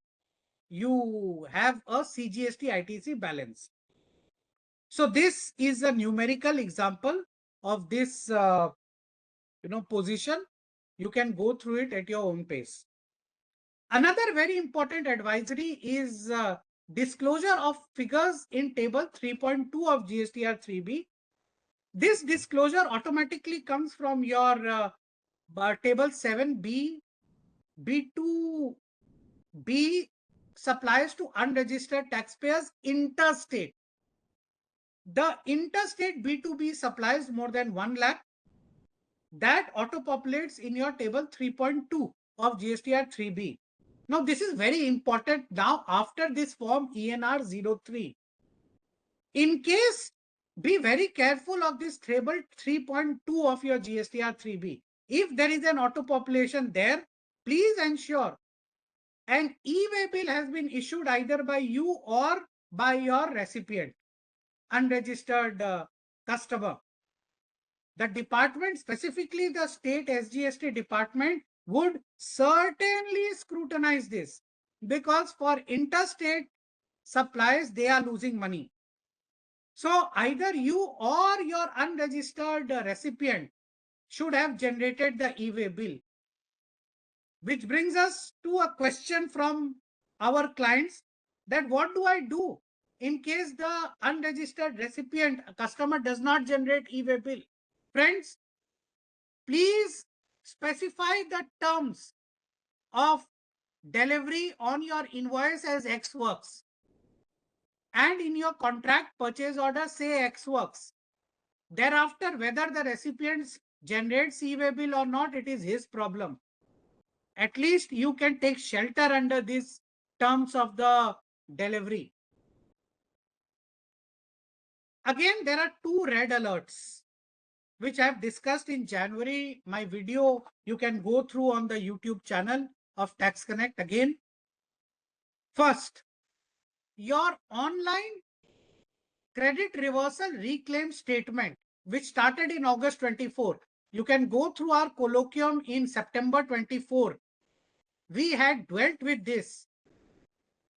you have a CGST ITC balance. So this is a numerical example of this position. You can go through it at your own pace. Another very important advisory is disclosure of figures in table 3.2 of GSTR 3B. This disclosure automatically comes from your table 7B. B2B supplies to unregistered taxpayers interstate. The interstate B2B supplies more than 1 lakh. That auto-populates in your table 3.2 of GSTR 3B. Now, this is very important now after this form ENR 03. In case, be very careful of this table 3.2 of your GSTR 3B. If there is an auto-population there, please ensure an e-way bill has been issued either by you or by your recipient, unregistered customer. The department, specifically the state SGST department, would certainly scrutinize this, because for interstate supplies, they are losing money. So either you or your unregistered recipient should have generated the e-way bill. Which brings us to a question from our clients, that what do I do in case the unregistered recipient customer does not generate e-way bill? Friends, please specify the terms of delivery on your invoice as X works, and in your contract purchase order say X works. Thereafter, whether the recipient generates e-way bill or not, it is his problem. At least you can take shelter under these terms of the delivery. Again, there are two red alerts which I have discussed in January. My video you can go through on the YouTube channel of Tax Connect again. First, your online credit reversal reclaim statement, which started in August 24. You can go through our colloquium in September 24. We had dwelt with this.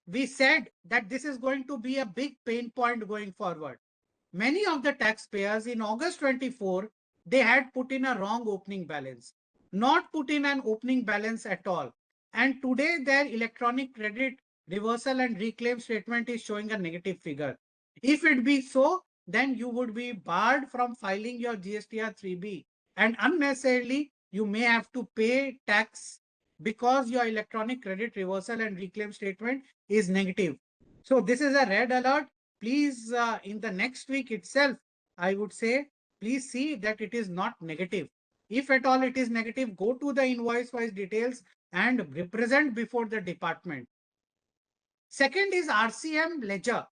We said that this is going to be a big pain point going forward. Many of the taxpayers in August 24, they had put in a wrong opening balance, not put in an opening balance at all. And today their electronic credit reversal and reclaim statement is showing a negative figure. If it be so, then you would be barred from filing your GSTR 3B, and unnecessarily you may have to pay tax because your electronic credit reversal and reclaim statement is negative. So this is a red alert. Please, in the next week itself, I would say, please see that it is not negative. If at all it is negative, go to the invoice-wise details and represent before the department. Second is RCM ledger.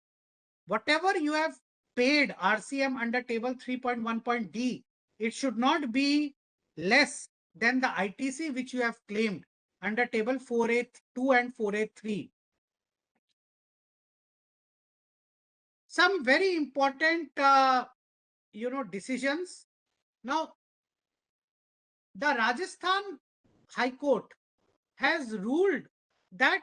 Whatever you have paid RCM under table 3.1.d, it should not be less than the ITC which you have claimed under table 482 and 483. Some very important decisions. Now, the Rajasthan High Court has ruled that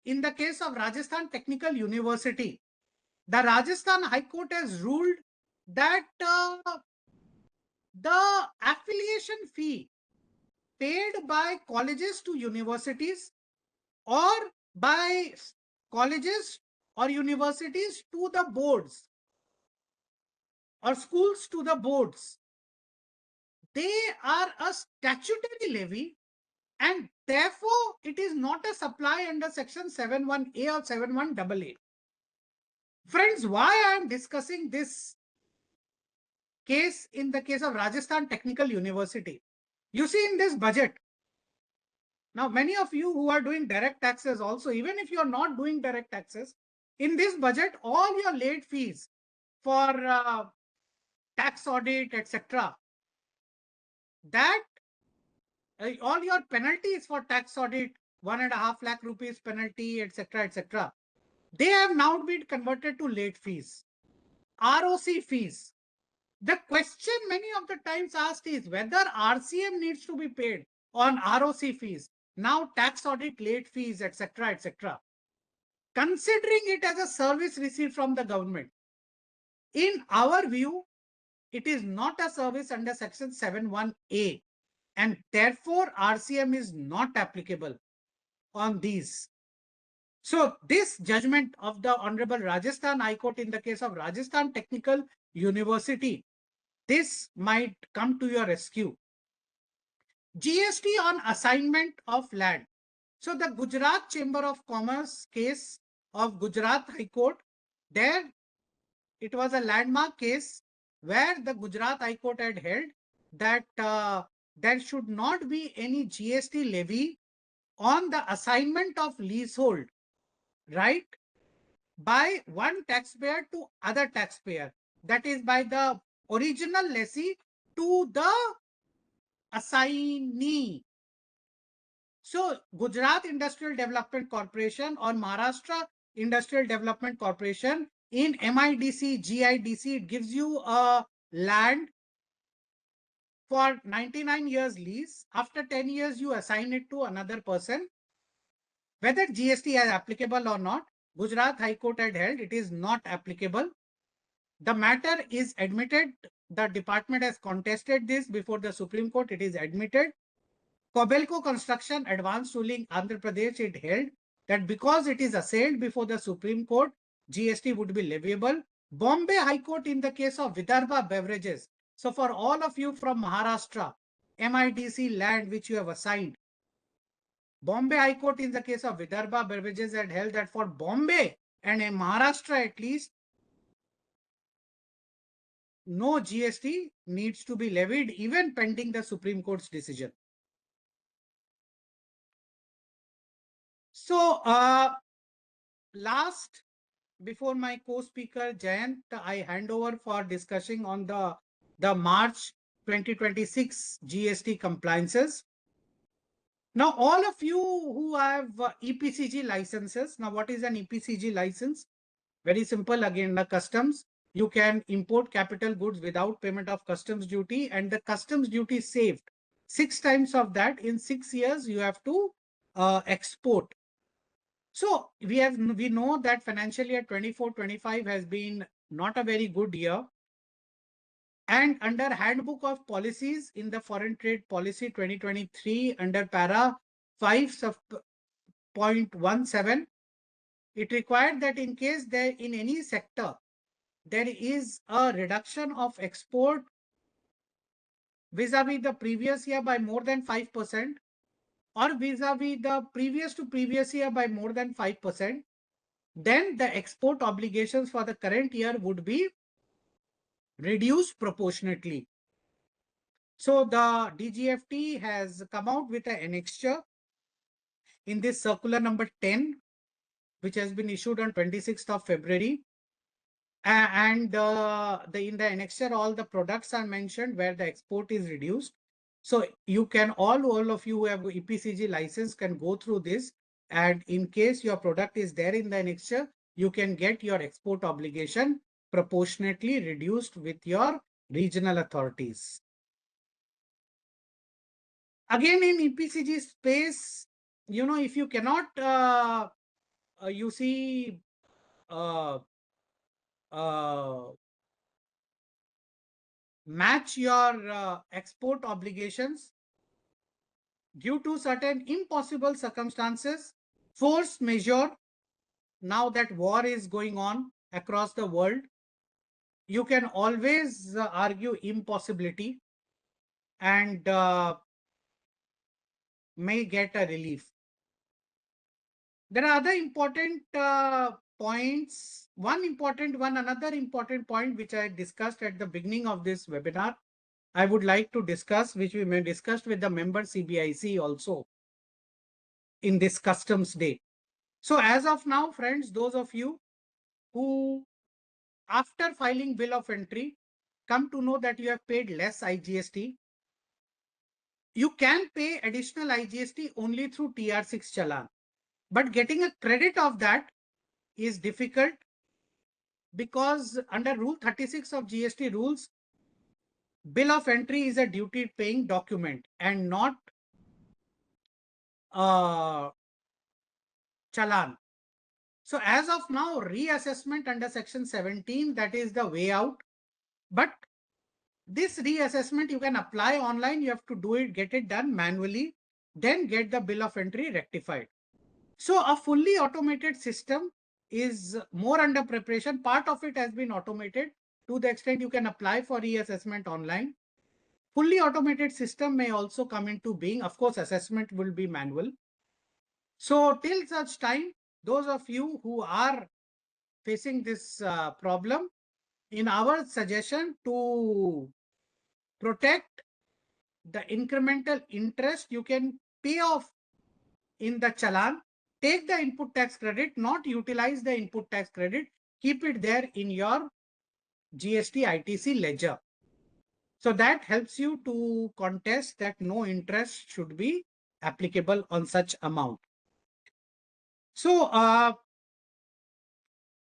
in the case of Rajasthan Technical University, the Rajasthan High Court has ruled that the affiliation fee paid by colleges to universities or by colleges or universities to the boards or schools to the boards. They are a statutory levy, and therefore it is not a supply under section 71A or 71AA. Friends, why I am discussing this case in the case of Rajasthan Technical University? You see in this budget, now many of you who are doing direct taxes also, even if you are not doing direct taxes, in this budget, all your late fees for tax audit, etc., that all your penalties for tax audit, 1.5 lakh rupees penalty, etc., etc., they have now been converted to late fees, ROC fees. The question many of the times asked is whether RCM needs to be paid on ROC fees, now tax audit late fees, etc., etc. Considering it as a service received from the government, in our view, it is not a service under section 71A, and therefore RCM is not applicable on these. So this judgment of the Honorable Rajasthan High Court in the case of Rajasthan Technical University, this might come to your rescue. GST on assignment of land. So the Gujarat Chamber of Commerce case of Gujarat High Court, there it was a landmark case where the Gujarat High Court had held that there should not be any GST levy on the assignment of leasehold, right, by one taxpayer to other taxpayer, that is by the original lessee to the assignee. So Gujarat Industrial Development Corporation or Maharashtra Industrial Development Corporation in MIDC, GIDC, it gives you a land for 99 years lease. After 10 years, you assign it to another person. Whether GST is applicable or not, Gujarat High Court had held it is not applicable. The matter is admitted. The department has contested this before the Supreme Court. It is admitted. Cobelco Construction Advanced Ruling Andhra Pradesh, it held that because it is assailed before the Supreme Court, GST would be leviable. Bombay High Court in the case of Vidarbha Beverages. So for all of you from Maharashtra, MIDC land which you have assigned, Bombay High Court in the case of Vidarbha Beverages had held that for Bombay and in Maharashtra at least, no GST needs to be levied even pending the Supreme Court's decision. So, last, before my co-speaker Jayant, I hand over for discussing on the March 2026 GST compliances. Now, all of you who have EPCG licenses, now what is an EPCG license? Very simple, again, the customs. You can import capital goods without payment of customs duty, and the customs duty saved 6 times of that in 6 years you have to export. So we know that financial year 24-25 has been not a very good year. And under Handbook of Policies in the Foreign Trade Policy 2023, under para 5.17, it required that in case there in any sector there is a reduction of export vis-a-vis the previous year by more than 5%, or vis-a-vis the previous to previous year by more than 5%, then the export obligations for the current year would be reduced proportionately. So the DGFT has come out with an annexure in this circular number 10, which has been issued on 26th of February. And in the annexure, all the products are mentioned where the export is reduced. So you can, all of you who have EPCG license can go through this. And in case your product is there in the annexure, you can get your export obligation proportionately reduced with your regional authorities. Again, in EPCG space, you know, if you cannot, you see, match your export obligations due to certain impossible circumstances, Force majeure, now that war is going on across the world, you can always argue impossibility and may get a relief. There are other important points. Another important point which I discussed at the beginning of this webinar, I would like to discuss, which we may discuss with the member CBIC also in this customs day. So as of now, friends, those of you who after filing bill of entry come to know that you have paid less IGST, you can pay additional IGST only through TR6 challan. But getting a credit of that is difficult because under Rule 36 of GST rules, bill of entry is a duty paying document and not challan. So as of now, reassessment under section 17, that is the way out. But this reassessment you can apply online. You have to do it, get it done manually, then get the bill of entry rectified. So a fully automated system is more under preparation. Part of it has been automated to the extent you can apply for reassessment online. Fully automated system may also come into being. Of course, assessment will be manual. So till such time, those of you who are facing this problem, in our suggestion to protect the incremental interest, you can pay off in the challan, take the input tax credit, not utilize the input tax credit, keep it there in your GST ITC ledger. So that helps you to contest that no interest should be applicable on such amount. So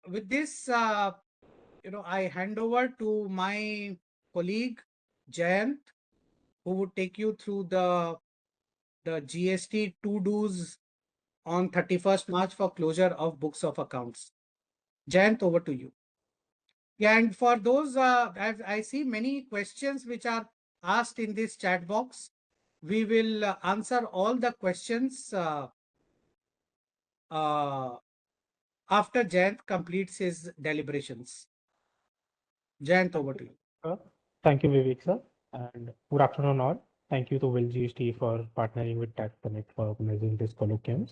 with this, I hand over to my colleague Jayant, who would take you through the GST to-dos on 31st March for closure of books of accounts. Jayant, over to you. Yeah, and for those, I see many questions which are asked in this chat box. We will answer all the questions after Jayant completes his deliberations. Jayant, over to you. Thank you, Vivek sir, and good afternoon all. Thank you to VILGST for partnering with Tax Connect for organizing this colloquium.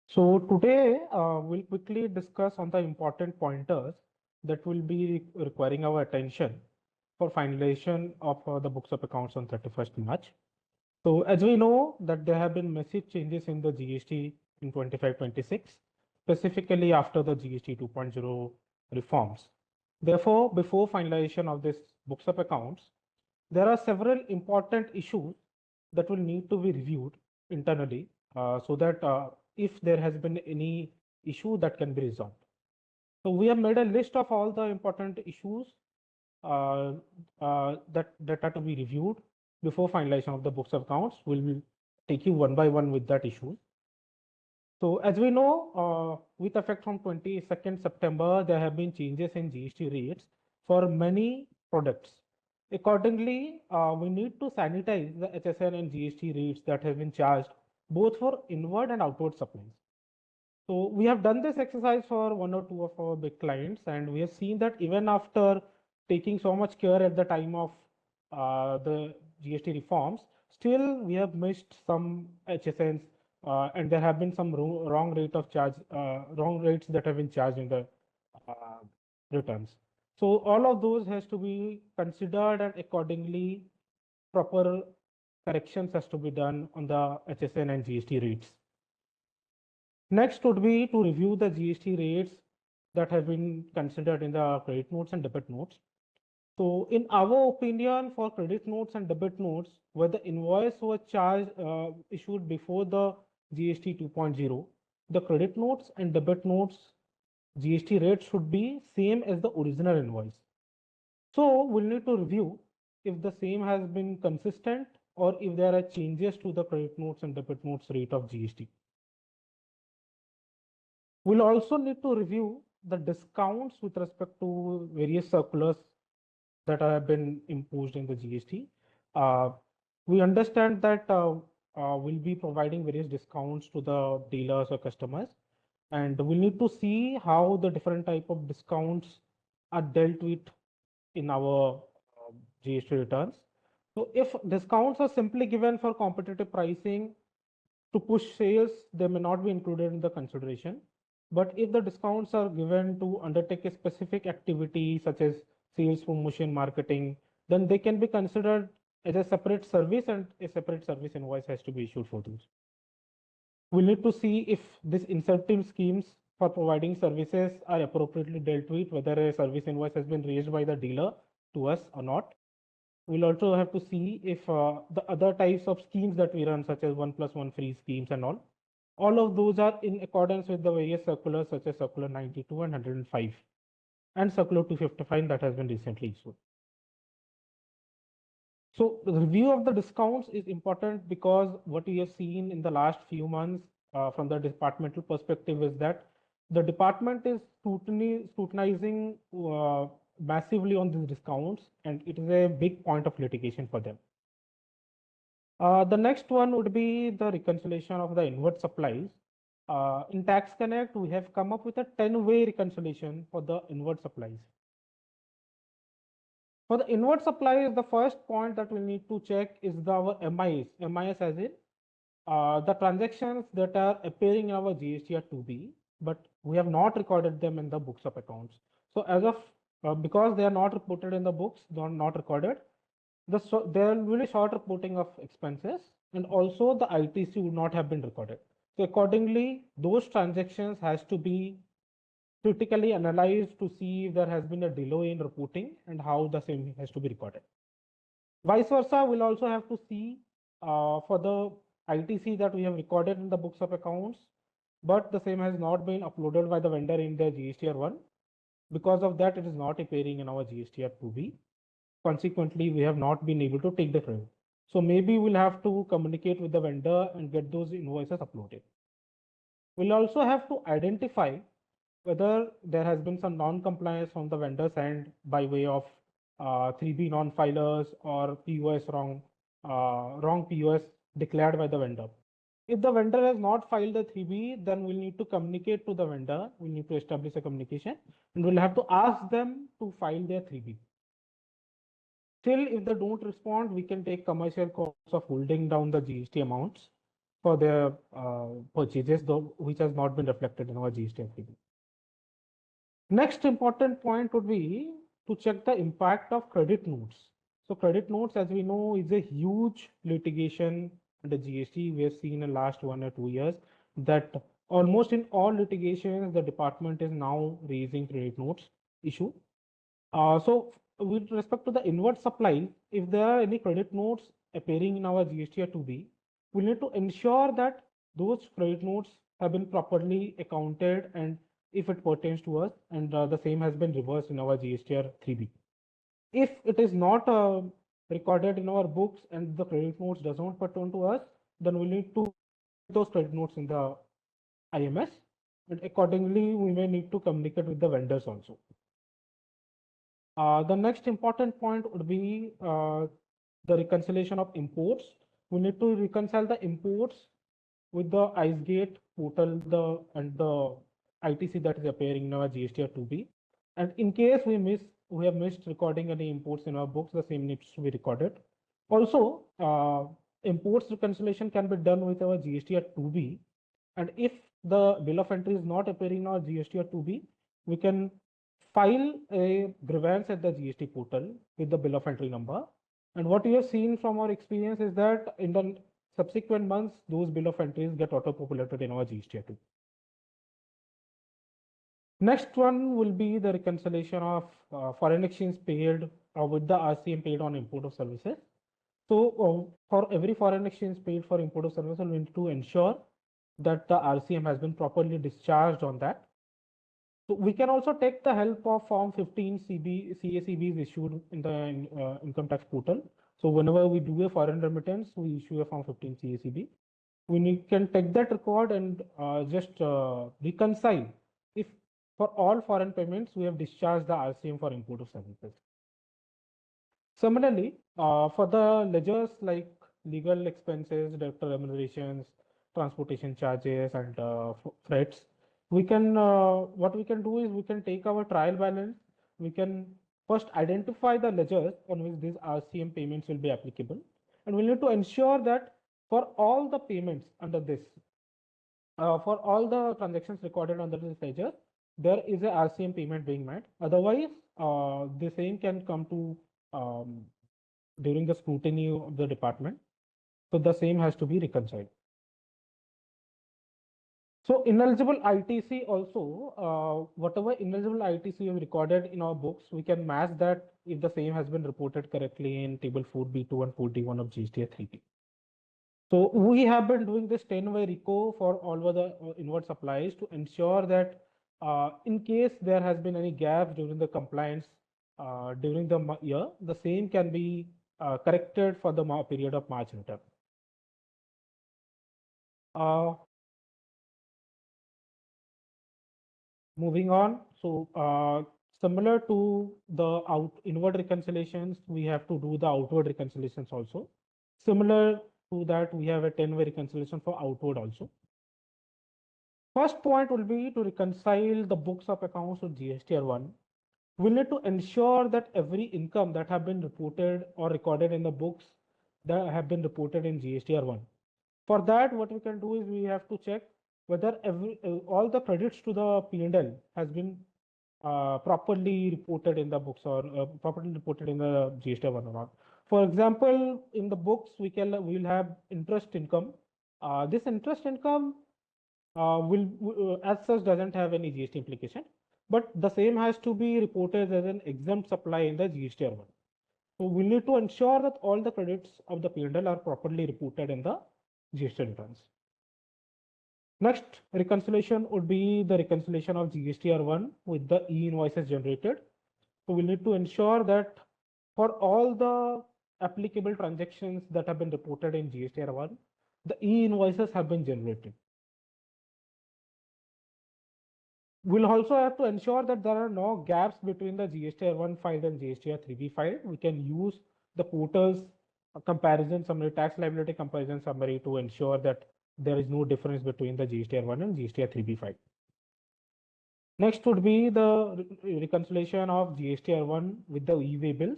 So today we'll quickly discuss on the important pointers that will be requiring our attention for finalization of the books of accounts on 31st March. So as we know that there have been massive changes in the GST in 25-26, specifically after the GST 2.0 reforms. Therefore, before finalization of this books of accounts, there are several important issues that will need to be reviewed internally so that if there has been any issue that can be resolved. So we have made a list of all the important issues that are to be reviewed before finalization of the books of accounts. We'll take you one by one with that issue. So as we know, with effect from 22nd September, there have been changes in GST rates for many products. Accordingly, we need to sanitize the HSN and GST rates that have been charged both for inward and outward supplies. So we have done this exercise for one or two of our big clients, and we have seen that even after taking so much care at the time of the GST reforms, still we have missed some HSNs, and there have been some wrong rate of charge, wrong rates that have been charged in the returns. So all of those has to be considered, and accordingly proper corrections has to be done on the HSN and GST rates. Next would be to review the GST rates that have been considered in the credit notes and debit notes. So in our opinion, for credit notes and debit notes, where the invoice was charged issued before the GST 2.0, the credit notes and debit notes GST rate should be same as the original invoice. So we'll need to review if the same has been consistent or if there are changes to the credit notes and debit notes rate of GST. We'll also need to review the discounts with respect to various circulars that have been imposed in the GST. We understand that will be providing various discounts to the dealers or customers, and we need to see how the different type of discounts are dealt with in our GST returns. So if discounts are simply given for competitive pricing to push sales, they may not be included in the consideration. But if the discounts are given to undertake a specific activity such as sales, promotion, marketing, then they can be considered as a separate service, and a separate service invoice has to be issued for those. We need to see if these incentive schemes for providing services are appropriately dealt with, whether a service invoice has been raised by the dealer to us or not. We'll also have to see if the other types of schemes that we run, such as 1+1 free schemes and all of those are in accordance with the various circulars, such as Circular 92 and 105, and Circular 255 that has been recently issued. So the review of the discounts is important because what we have seen in the last few months from the departmental perspective is that the department is scrutinizing massively on these discounts, and it is a big point of litigation for them. The next one would be the reconciliation of the inward supplies. In Tax Connect, we have come up with a 10-way reconciliation for the inward supplies. For the inward supplies, the first point that we need to check is our MIS. MIS as in the transactions that are appearing in our GSTR 2B, but we have not recorded them in the books of accounts. So as of because they are not reported in the books, they are not recorded, there will be a short reporting of expenses, and also the ITC would not have been recorded. So accordingly, those transactions has to be critically analyzed to see if there has been a delay in reporting and how the same has to be recorded. Vice versa, we'll also have to see for the ITC that we have recorded in the books of accounts, but the same has not been uploaded by the vendor in their GSTR 1. Because of that, it is not appearing in our GSTR 2B. Consequently, we have not been able to take the credit. So maybe we'll have to communicate with the vendor and get those invoices uploaded. We'll also have to identify whether there has been some non-compliance from the vendor's end by way of 3B non-filers or POS wrong POS declared by the vendor. If the vendor has not filed the 3B, then we'll need to communicate to the vendor. We need to establish a communication, and we'll have to ask them to file their 3B. Still, if they don't respond, we can take commercial course of holding down the GST amounts for their purchases, though, which has not been reflected in our GST agreement. Next important point would be to check the impact of credit notes. So credit notes, as we know, is a huge litigation under GST. We have seen in the last 1 or 2 years that almost in all litigations, the department is now raising credit notes issue. So with respect to the inward supply, if there are any credit notes appearing in our GSTR 2B, we need to ensure that those credit notes have been properly accounted, and if it pertains to us, and the same has been reversed in our GSTR 3B. If it is not recorded in our books and the credit notes does not pertain to us, then we need to put those credit notes in the IMS, and accordingly we may need to communicate with the vendors also. The next important point would be the reconciliation of imports. We need to reconcile the imports with the IceGate portal and the ITC that is appearing in our GSTR 2B. And in case we have missed recording any imports in our books, the same needs to be recorded. Also, imports reconciliation can be done with our GSTR 2B. And if the bill of entry is not appearing in our GSTR 2B, we can file a grievance at the GST portal with the bill of entry number. And what we have seen from our experience is that in the subsequent months, those bill of entries get auto-populated in our GSTR 2. Next one will be the reconciliation of foreign exchange paid with the RCM paid on import of services. So for every foreign exchange paid for import of services, we need to ensure that the RCM has been properly discharged on that. So we can also take the help of Form 15 CACBs issued in the income tax portal. So whenever we do a foreign remittance, we issue a Form 15 CACB. We can take that record and just reconcile if for all foreign payments we have discharged the RCM for import of services. Similarly, for the ledgers like legal expenses, director remunerations, transportation charges, and freights. We can what we can do is we can take our trial balance. We can first identify the ledgers on which these RCM payments will be applicable, and we need to ensure that for all the payments under this, for all the transactions recorded under this ledger, there is a RCM payment being made. Otherwise, the same can come to during the scrutiny of the department. So the same has to be reconciled. So ineligible ITC also, whatever ineligible ITC we recorded in our books, we can match that if the same has been reported correctly in table 4B2 and 4D1 of GST 3B. So we have been doing this 10-way RICO for all of the inward supplies to ensure that in case there has been any gaps during the compliance during the year, the same can be corrected for the period of March return. Moving on, so similar to the inward reconciliations, we have to do the outward reconciliations also. Similar to that, we have a 10-way reconciliation for outward also. First point will be to reconcile the books of accounts with GSTR1. We need to ensure that every income that have been reported or recorded in the books that have been reported in GSTR1. For that, what we can do is we have to check whether all the credits to the P&L has been properly reported in the books or properly reported in the GST1 or not. For example, in the books, we'll have interest income. This interest income will as such doesn't have any GST implication, but the same has to be reported as an exempt supply in the GST1. So we need to ensure that all the credits of the P&L are properly reported in the GST returns. Next reconciliation would be the reconciliation of GSTR1 with the e-invoices generated. So we need to ensure that for all the applicable transactions that have been reported in GSTR1, the e-invoices have been generated. We'll also have to ensure that there are no gaps between the GSTR1 file and GSTR3B file. We can use the portal's comparison summary, tax liability comparison summary to ensure that there is no difference between the GSTR1 and GSTR3B file. Next would be the reconciliation of GSTR1 with the e-way bills.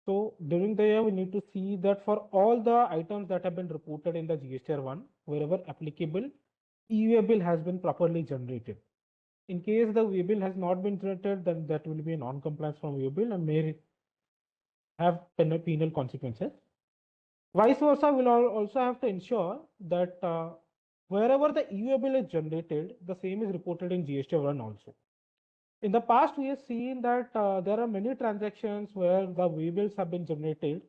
So during the year, we need to see that for all the items that have been reported in the GSTR1, wherever applicable, e-way bill has been properly generated. In case the way bill has not been generated, then that will be a non-compliance from way bill and may have penal consequences. Vice versa, we'll also have to ensure that wherever the e-way bill is generated, the same is reported in GST1 also. In the past, we have seen that there are many transactions where the way bills have been generated,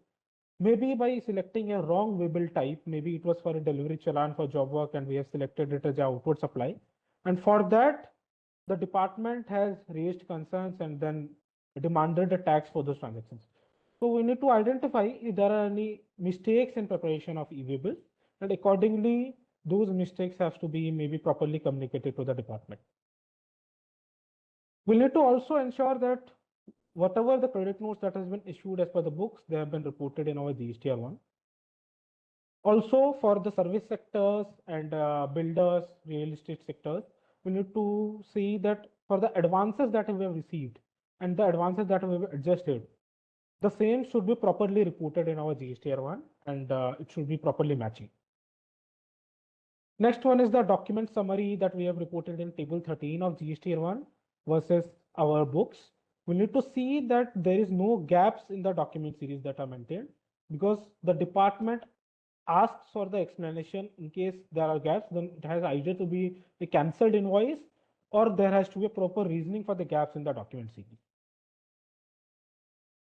maybe by selecting a wrong way bill type. Maybe it was for a delivery challan for job work and we have selected it as an outward supply. And for that, the department has raised concerns and then demanded a tax for those transactions. So we need to identify if there are any mistakes in preparation of e-way bills, and accordingly, those mistakes have to be maybe properly communicated to the department. We need to also ensure that whatever the credit notes that has been issued as per the books, they have been reported in our GSTR1. Also, for the service sectors and builders, real estate sectors, we need to see that for the advances that we have received and the advances that we have adjusted, the same should be properly reported in our GSTR1 and it should be properly matching. Next one is the document summary that we have reported in table 13 of GSTR1 versus our books. We need to see that there is no gaps in the document series that are maintained because the department asks for the explanation. In case there are gaps, then it has either to be a cancelled invoice or there has to be a proper reasoning for the gaps in the document series.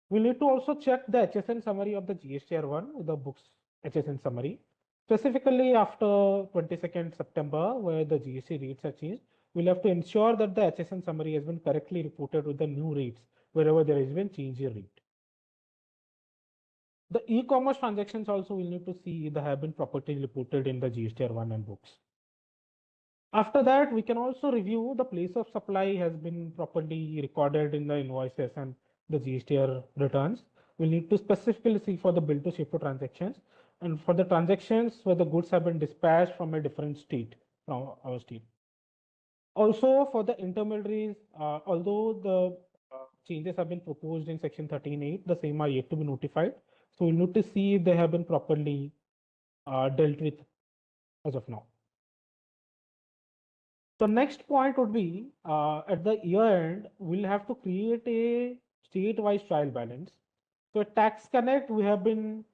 We need to also check the HSN summary of the GSTR1 with the books HSN summary. Specifically after 22nd September, where the GST rates are changed, we'll have to ensure that the HSN summary has been correctly reported with the new rates wherever there has been change in rate. The e-commerce transactions also we'll need to see if they have been properly reported in the GSTR1 and books. After that, we can also review the place of supply has been properly recorded in the invoices and the GSTR returns. We'll need to specifically see for the bill to ship to transactions and for the transactions where the goods have been dispatched from a different state from our state. Also, for the intermediaries, although the changes have been proposed in section 13.8, the same are yet to be notified. So we'll need to see if they have been properly dealt with as of now. The next point would be at the year end, we'll have to create a state-wise trial balance. So at Tax Connect, we have been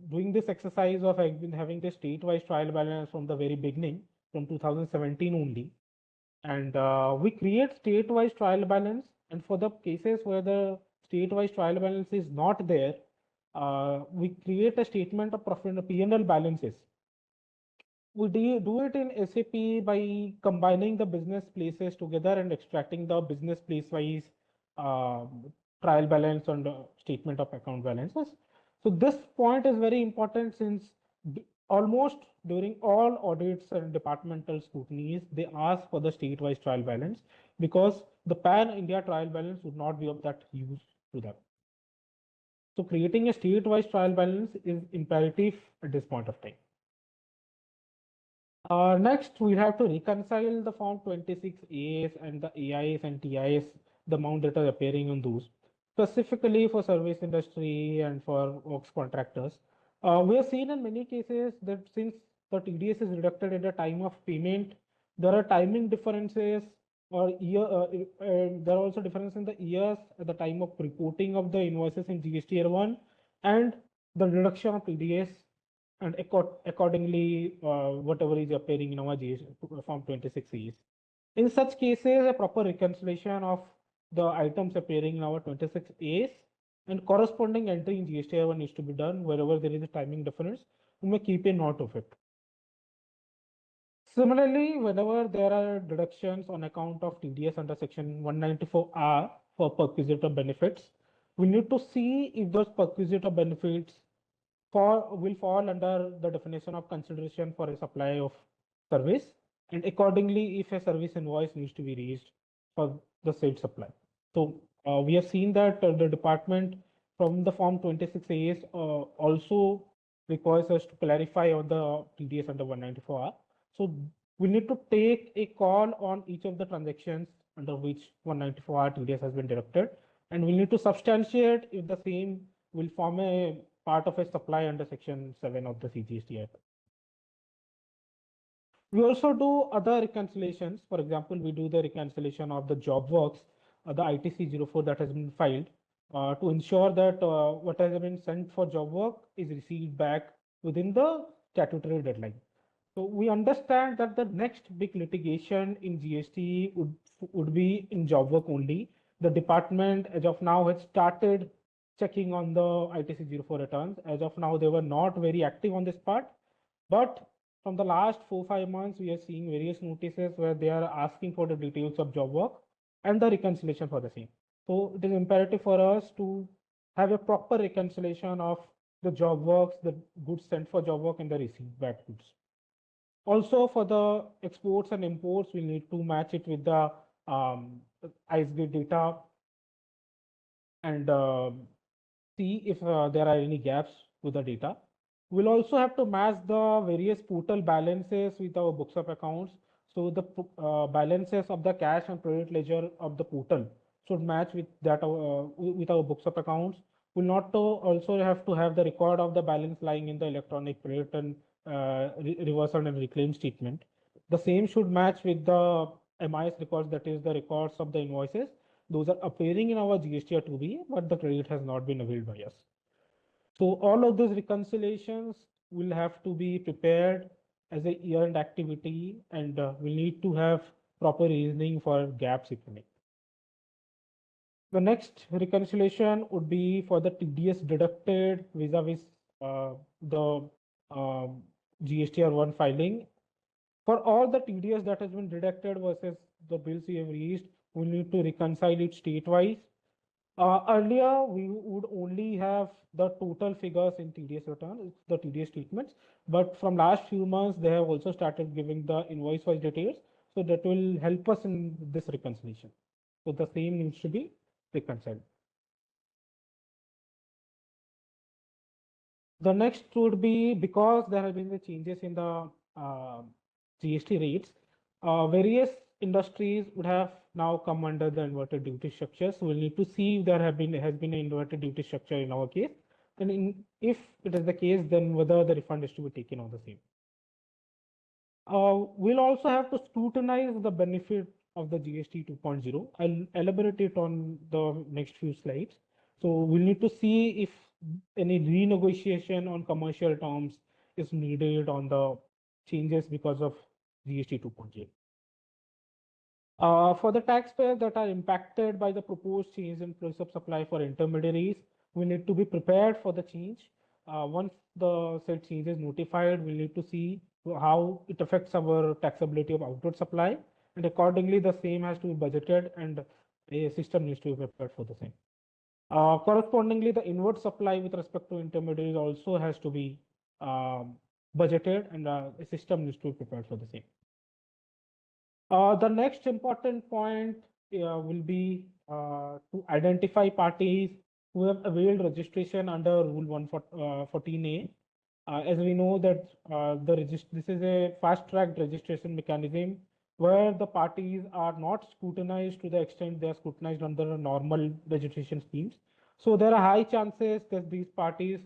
doing this exercise of having the state-wise trial balance from the very beginning, from 2017 only. And we create state-wise trial balance. And for the cases where the state-wise trial balance is not there, we create a statement of profit and P&L balances. We do it in SAP by combining the business places together and extracting the business place wise trial balance and statement of account balances. So this point is very important since almost during all audits and departmental scrutinies, they ask for the state-wise trial balance because the pan-India trial balance would not be of that use to them. So creating a state-wise trial balance is imperative at this point of time. Next, we have to reconcile the Form 26 AS and the AIS and TIS, the amount that are appearing on those, specifically for service industry and for works contractors. We have seen in many cases that since the TDS is deducted at the time of payment, there are timing differences or there are also differences in the years at the time of reporting of the invoices in GST Year 1 and the reduction of TDS and accordingly whatever is appearing in our Form 26 is. In such cases, a proper reconciliation of the items appearing in our 26 A's and corresponding entry in GST 1 needs to be done wherever there is a timing difference. We may keep a note of it. Similarly, whenever there are deductions on account of TDS under section 194R for perquisitor benefits, we need to see if those perquisitor benefits will fall under the definition of consideration for a supply of service, and accordingly, if a service invoice needs to be raised for the said supply. So we have seen that the department from the Form 26 AS also requires us to clarify on the TDS under 194R. So we need to take a call on each of the transactions under which 194R TDS has been deducted, and we need to substantiate if the same will form a part of a supply under section 7 of the CGST Act. We also do other reconciliations. For example, we do the reconciliation of the job works, the ITC 04 that has been filed to ensure that what has been sent for job work is received back within the statutory deadline. So we understand that the next big litigation in GST would be in job work only. The department as of now has started checking on the ITC 04 returns. As of now, they were not very active on this part, but from the last 4-5 months, we are seeing various notices where they are asking for the details of job work and the reconciliation for the same. So it is imperative for us to have a proper reconciliation of the job works, the goods sent for job work and the received back goods. Also for the exports and imports, we need to match it with the ISB data and see if there are any gaps with the data. We'll also have to match the various portal balances with our books of accounts. So the balances of the cash and credit ledger of the portal should match with that with our books of accounts. We'll not also have to have the record of the balance lying in the electronic credit and reversal and reclaim statement. The same should match with the MIS records, that is the records of the invoices. Those are appearing in our GST 2B, but the credit has not been availed by us. So all of those reconciliations will have to be prepared as a year-end activity, and we need to have proper reasoning for gaps if any. The next reconciliation would be for the TDS deducted vis-a-vis the GSTR 1 filing. For all the TDS that has been deducted versus the bills we have raised, we need to reconcile it state-wise. Earlier, we would only have the total figures in TDS return, the TDS statements, but from last few months, they have also started giving the invoice-wise details. So that will help us in this reconciliation. So the same needs to be reconciled. The next would be, because there have been the changes in the GST rates, various industries would have now come under the inverted duty structure. So we'll need to see if there has been an inverted duty structure in our case, and if it is the case, then whether the refund is to be taken on the same. We'll also have to scrutinize the benefit of the GST 2.0. I'll elaborate it on the next few slides. So we'll need to see if any renegotiation on commercial terms is needed on the changes because of GST 2.0. For the taxpayers that are impacted by the proposed change in place of supply for intermediaries, we need to be prepared for the change. Once the said change is notified, we need to see how it affects our taxability of outward supply, and accordingly the same has to be budgeted and a system needs to be prepared for the same. Correspondingly, the inward supply with respect to intermediaries also has to be budgeted, and a system needs to be prepared for the same. The next important point will be to identify parties who have availed registration under Rule 114A. As we know that this is a fast-tracked registration mechanism where the parties are not scrutinized to the extent they are scrutinized under normal registration schemes. So there are high chances that these parties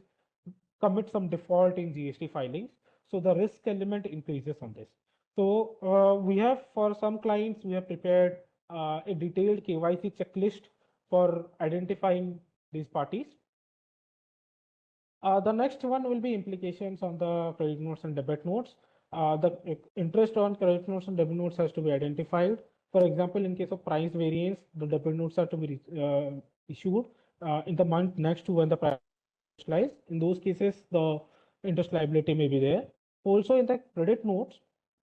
commit some default in GST filings. So the risk element increases on this. So we have, for some clients, we have prepared a detailed KYC checklist for identifying these parties. The next one will be implications on the credit notes and debit notes. The interest on credit notes and debit notes has to be identified. For example, in case of price variance, the debit notes are to be issued in the month next to when the price lies. In those cases, the interest liability may be there. Also, in the credit notes,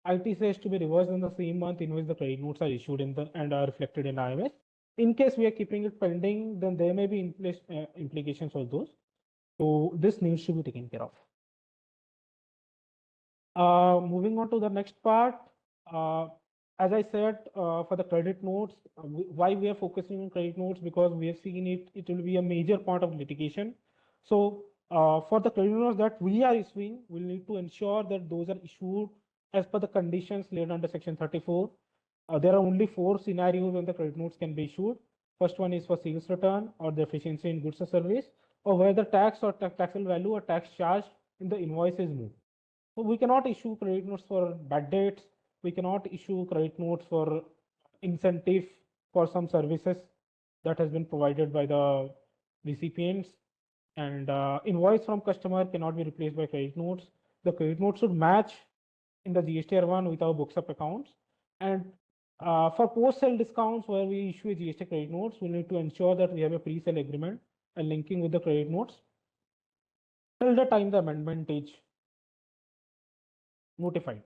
ITC has to be reversed in the same month in which the credit notes are issued and are reflected in IMS. In case we are keeping it pending, then there may be implications of those. So this needs to be taken care of. Moving on to the next part, as I said, for the credit notes, why we are focusing on credit notes, because we have seen it will be a major part of litigation. So for the credit notes that we are issuing, we need to ensure that those are issued as per the conditions laid under Section 34. There are only 4 scenarios when the credit notes can be issued. First one is for sales return or deficiency in goods or service, or where the tax or taxable value or tax charged in the invoice is moved. So we cannot issue credit notes for bad debts. We cannot issue credit notes for incentive for some services that has been provided by the recipients. And invoice from customer cannot be replaced by credit notes. The credit notes should match in the GSTR1 with our books of accounts. And for post-sale discounts where we issue a GST credit notes, we need to ensure that we have a pre-sale agreement and linking with the credit notes till the time the amendment is notified.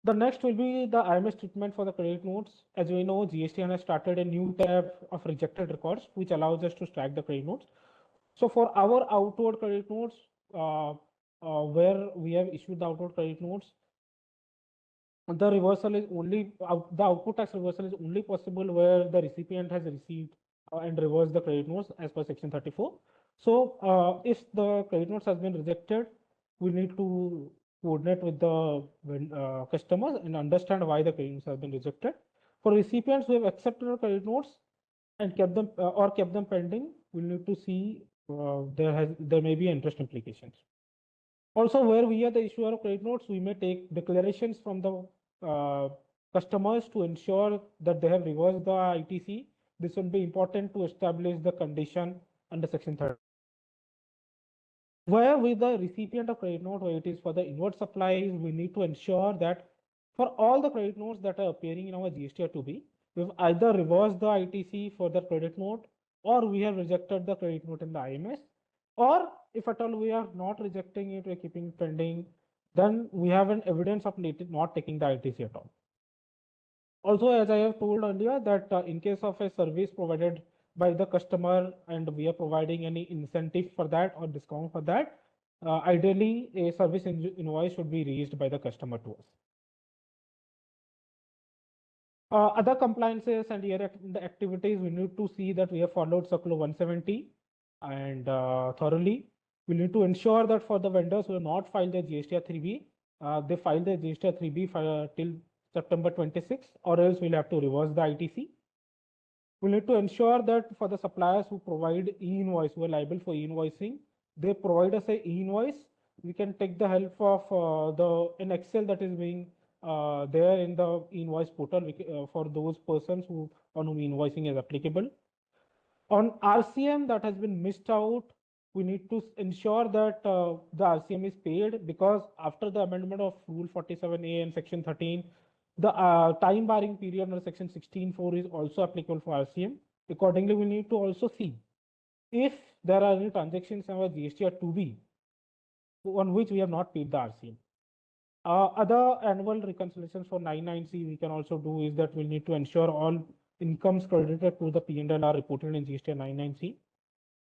The next will be the IMS treatment for the credit notes. As we know, GST has started a new tab of rejected records, which allows us to track the credit notes. So for our outward credit notes, where we have issued the outward credit notes, the reversal is only the output tax reversal is only possible where the recipient has received and reversed the credit notes as per Section 34. So if the credit notes has been rejected, we need to coordinate with the customers and understand why the credit notes have been rejected. For recipients who have accepted the credit notes and kept them pending, we need to see there may be interest implications. Also, where we are the issuer of credit notes, we may take declarations from the customers to ensure that they have reversed the ITC. This will be important to establish the condition under Section 30. Where with the recipient of credit note, where it is for the inward supplies, we need to ensure that for all the credit notes that are appearing in our GSTR 2B, we've either reversed the ITC for the credit note, or we have rejected the credit note in the IMS, or if at all we are not rejecting it, we're keeping it pending, then we have an evidence of not taking the ITC at all. Also, as I have told earlier, that in case of a service provided by the customer and we are providing any incentive for that or discount for that, ideally a service invoice should be raised by the customer to us. Other compliances and year activities, we need to see that we have followed Circular 170 and thoroughly. We need to ensure that for the vendors who have not filed their GSTR 3B, they file their GSTR 3B till September 26, or else we'll have to reverse the ITC. We need to ensure that for the suppliers who provide e-invoice, who are liable for e-invoicing, they provide us a e-invoice. We can take the help of an Excel that is being there in the invoice portal for those persons on whom invoicing is applicable. On RCM that has been missed out, we need to ensure that the RCM is paid, because after the amendment of Rule 47A and Section 13, the time barring period under Section 16(4) is also applicable for RCM. Accordingly, we need to also see if there are any transactions in our GSTR 2B on which we have not paid the RCM. Other annual reconciliations for 99C we can also do is that we need to ensure all incomes credited to the P&L are reported in GSTR 99C.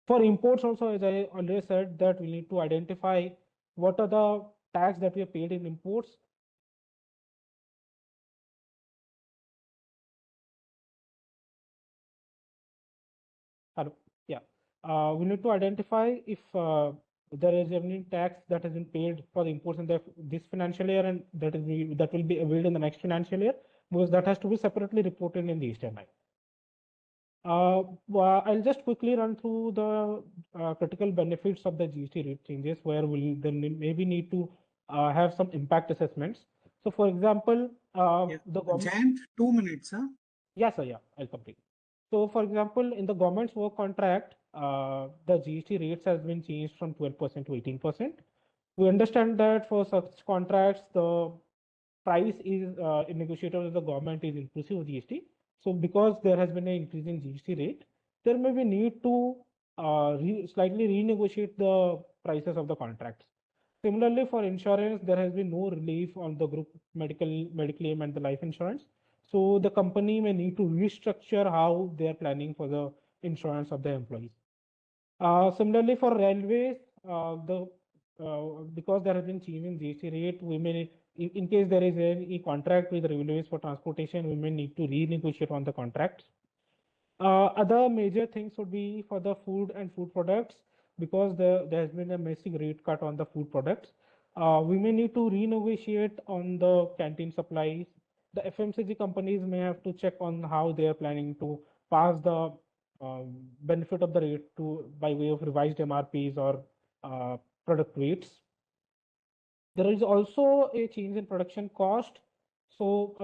For imports also, as I already said, that we need to identify what are the tax that we have paid in imports. Hello. Yeah. We need to identify if there is any tax that has been paid for the imports in this financial year, and that will be availed in the next financial year, because that has to be separately reported in the GSTR 9. I'll just quickly run through the critical benefits of the GST rate changes, where we'll then maybe need to have some impact assessments. So, for example, the government. Jayant, 2 minutes, huh? Yes, sir. Yeah, I'll complete. So, for example, in the government's work contract, the GST rates has been changed from 12% to 18%. We understand that for such contracts, the price is negotiated with the government is inclusive of GST. So, because there has been an increase in GST rate, there may be need to slightly renegotiate the prices of the contracts. Similarly, for insurance, there has been no relief on the group mediclaim and the life insurance. So the company may need to restructure how they are planning for the insurance of the employees. Similarly, for railways, because there has been change in GST rate, we may, in case there is any contract with railways for transportation, we may need to renegotiate on the contracts. Other major things would be for the food and food products, because there has been a massive rate cut on the food products. We may need to renegotiate on the canteen supplies. The FMCG companies may have to check on how they are planning to pass the benefit of the rate by way of revised MRPs or product rates. There is also a change in production cost. So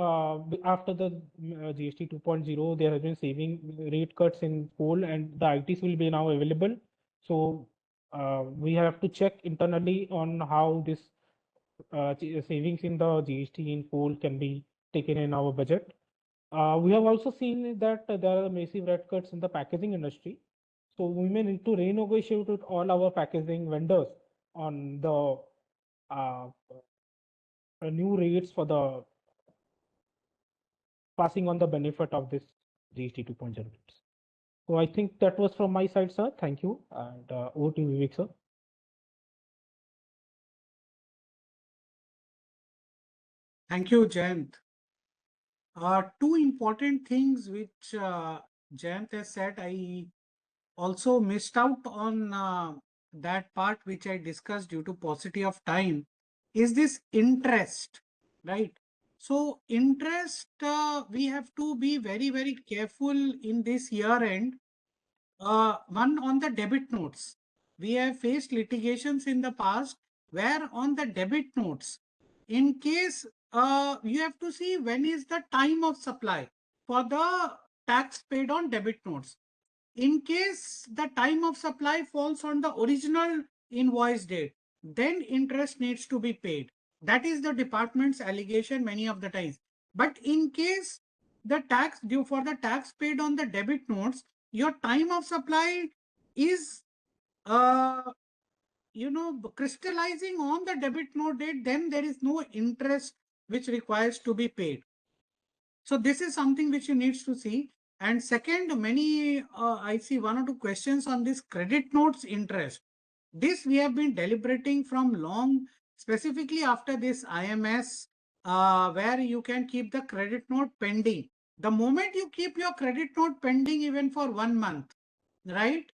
after the GST 2.0, there has been saving rate cuts in coal, and the ITs will be now available. So we have to check internally on how this savings in the GST in coal can be taken in our budget. We have also seen that there are massive rate cuts in the packaging industry. So we may need to renegotiate with all our packaging vendors on the new rates for the passing on the benefit of this GST 2.0 rates. So I think that was from my side, sir. Thank you. And over to Vivek, sir. Thank you, Jayant. Two important things which Jayant has said, I also missed out on that part which I discussed due to paucity of time, is this interest, right? So interest, we have to be very, very careful in this year end. One, on the debit notes. We have faced litigations in the past where on the debit notes, in case you have to see when is the time of supply for the tax paid on debit notes. In case the time of supply falls on the original invoice date, then interest needs to be paid. That is the department's allegation many of the times. But in case the tax due for the tax paid on the debit notes, your time of supply is crystallizing on the debit note date, then there is no interest which requires to be paid. So this is something which you need to see. And second, I see one or two questions on this credit notes interest. This we have been deliberating from long, specifically after this IMS, where you can keep the credit note pending. The moment you keep your credit note pending even for 1 month, right?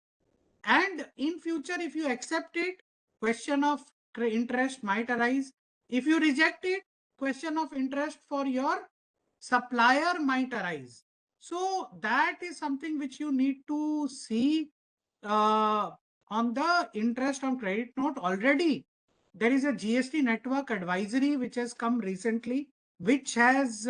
And in future, if you accept it, question of interest might arise. If you reject it, question of interest for your supplier might arise. So that is something which you need to see on the interest on credit note. Already there is a GST network advisory which has come recently, which has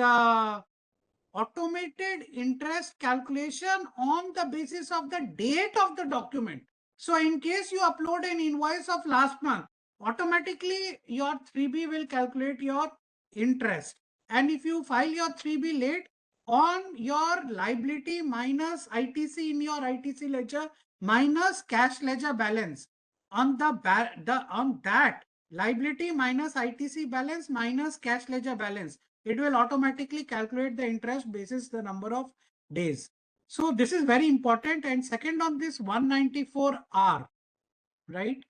automated interest calculation on the basis of the date of the document. So in case you upload an invoice of last month, automatically your 3B will calculate your interest. And if you file your 3B late, on your liability minus ITC in your ITC ledger minus cash ledger balance, on on that liability minus ITC balance minus cash ledger balance, it will automatically calculate the interest basis the number of days. So this is very important. And second, on this 194R, right?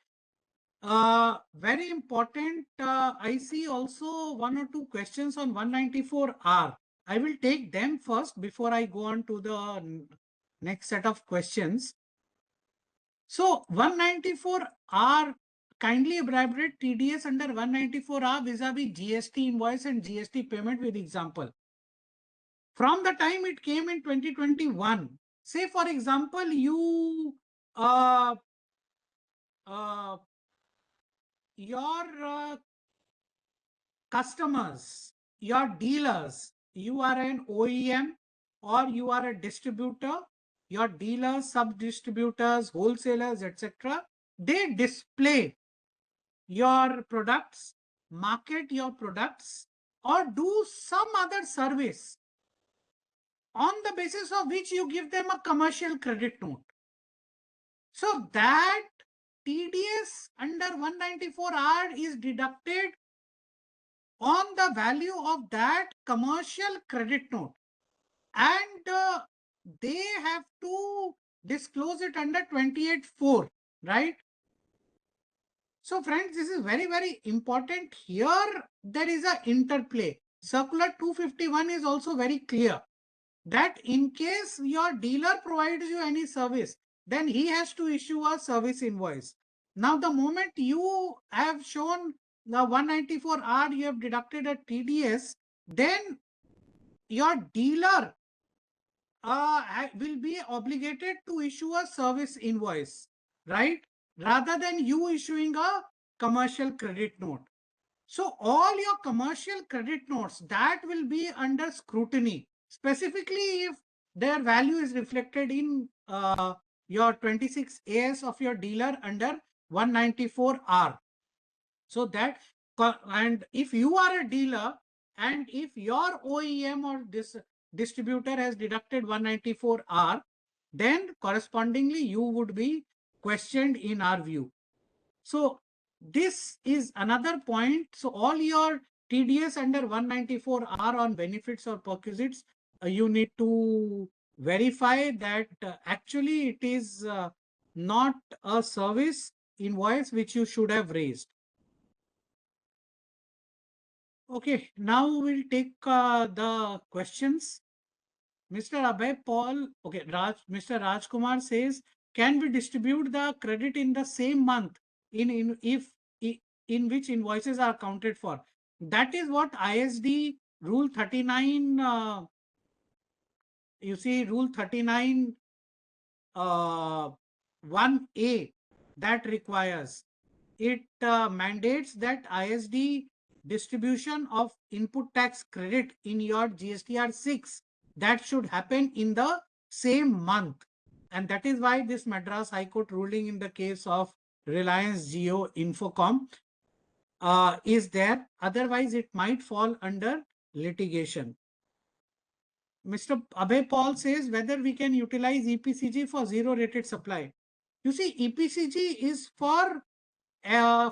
Very important. I see also one or two questions on 194R. I will take them first before I go on to the next set of questions. So 194R, kindly elaborate TDS under 194R vis-a-vis GST invoice and GST payment with example. From the time it came in 2021, say for example, you your customers, your dealers, you are an OEM or you are a distributor, your dealers, sub-distributors, wholesalers, etc., they display your products, market your products, or do some other service on the basis of which you give them a commercial credit note. So that TDS under 194R is deducted on the value of that commercial credit note, and they have to disclose it under 28(4), right? So friends, this is very, very important. Here there is a interplay. Circular 251 is also very clear that in case your dealer provides you any service, then he has to issue a service invoice. Now, the moment you have shown the 194R, you have deducted a TDS, then your dealer will be obligated to issue a service invoice, right? Rather than you issuing a commercial credit note. So all your commercial credit notes that will be under scrutiny, specifically if their value is reflected in your 26 AS of your dealer under 194R. So that, and if you are a dealer and if your OEM or this distributor has deducted 194R, then correspondingly you would be questioned in our view. So this is another point. So all your TDS under 194R on benefits or perquisites, you need to verify that actually it is not a service invoice which you should have raised. Okay, now we'll take the questions. Mr. Abhay Paul, okay, Mr. Rajkumar says, can we distribute the credit in the same month in which invoices are accounted for? That is what ISD Rule 39, you see Rule 39 1A that requires. It mandates that ISD distribution of input tax credit in your GSTR 6, that should happen in the same month. And that is why this Madras High Court ruling in the case of Reliance Jio Infocom is there. Otherwise, it might fall under litigation. Mr. Abhay Paul says whether we can utilize EPCG for zero rated supply. You see, EPCG is for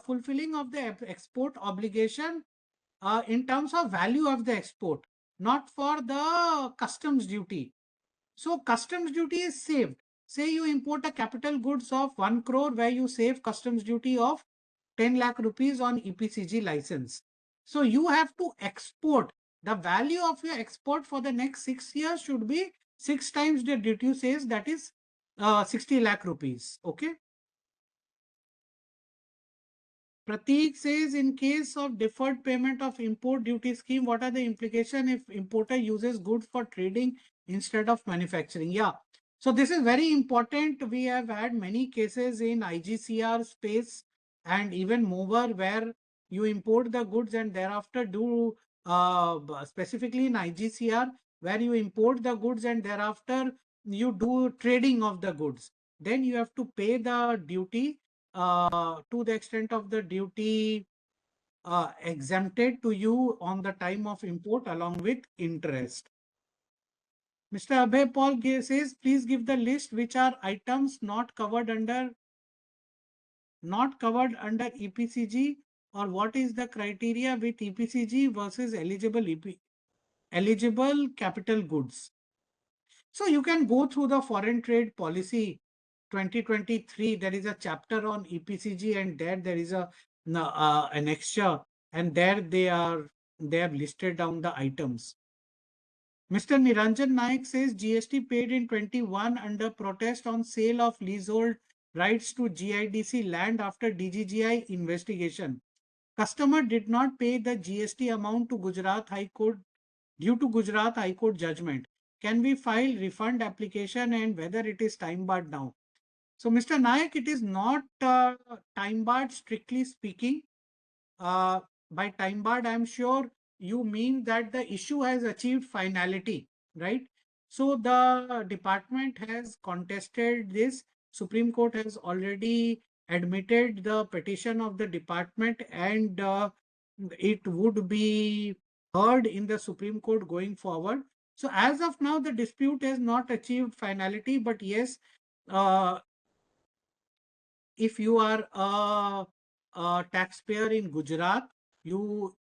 fulfilling of the export obligation in terms of value of the export, not for the customs duty. So customs duty is saved. Say you import a capital goods of 1 crore where you save customs duty of 10 lakh rupees on EPCG license. So you have to export. The value of your export for the next 6 years should be 6 times the duty says, that is 60 lakh rupees. Okay. Prateek says, in case of deferred payment of import duty scheme, what are the implications if importer uses goods for trading instead of manufacturing? Yeah. So this is very important. We have had many cases in IGCR space and even MOVER where you import the goods and thereafter do specifically in IGCR where you import the goods and thereafter you do trading of the goods. Then you have to pay the duty to the extent of the duty exempted to you on the time of import along with interest. Mr. Abhay Paul says, please give the list which are items not covered under EPCG, or what is the criteria with EPCG versus eligible capital goods. So you can go through the foreign trade policy 2023. There is a chapter on EPCG and there is a annexure, and there they have listed down the items. Mr. Niranjan Naik says GST paid in 21 under protest on sale of leasehold rights to GIDC land after DGGI investigation. Customer did not pay the GST amount to Gujarat High Court due to Gujarat High Court judgment. Can we file refund application and whether it is time barred now? So, Mr. Nayak, it is not time barred strictly speaking. By time barred, I am sure you mean that the issue has achieved finality, right? So the department has contested this. Supreme Court has already admitted the petition of the department, and it would be heard in the Supreme Court going forward. So as of now, the dispute has not achieved finality, but yes, if you are a taxpayer in Gujarat, your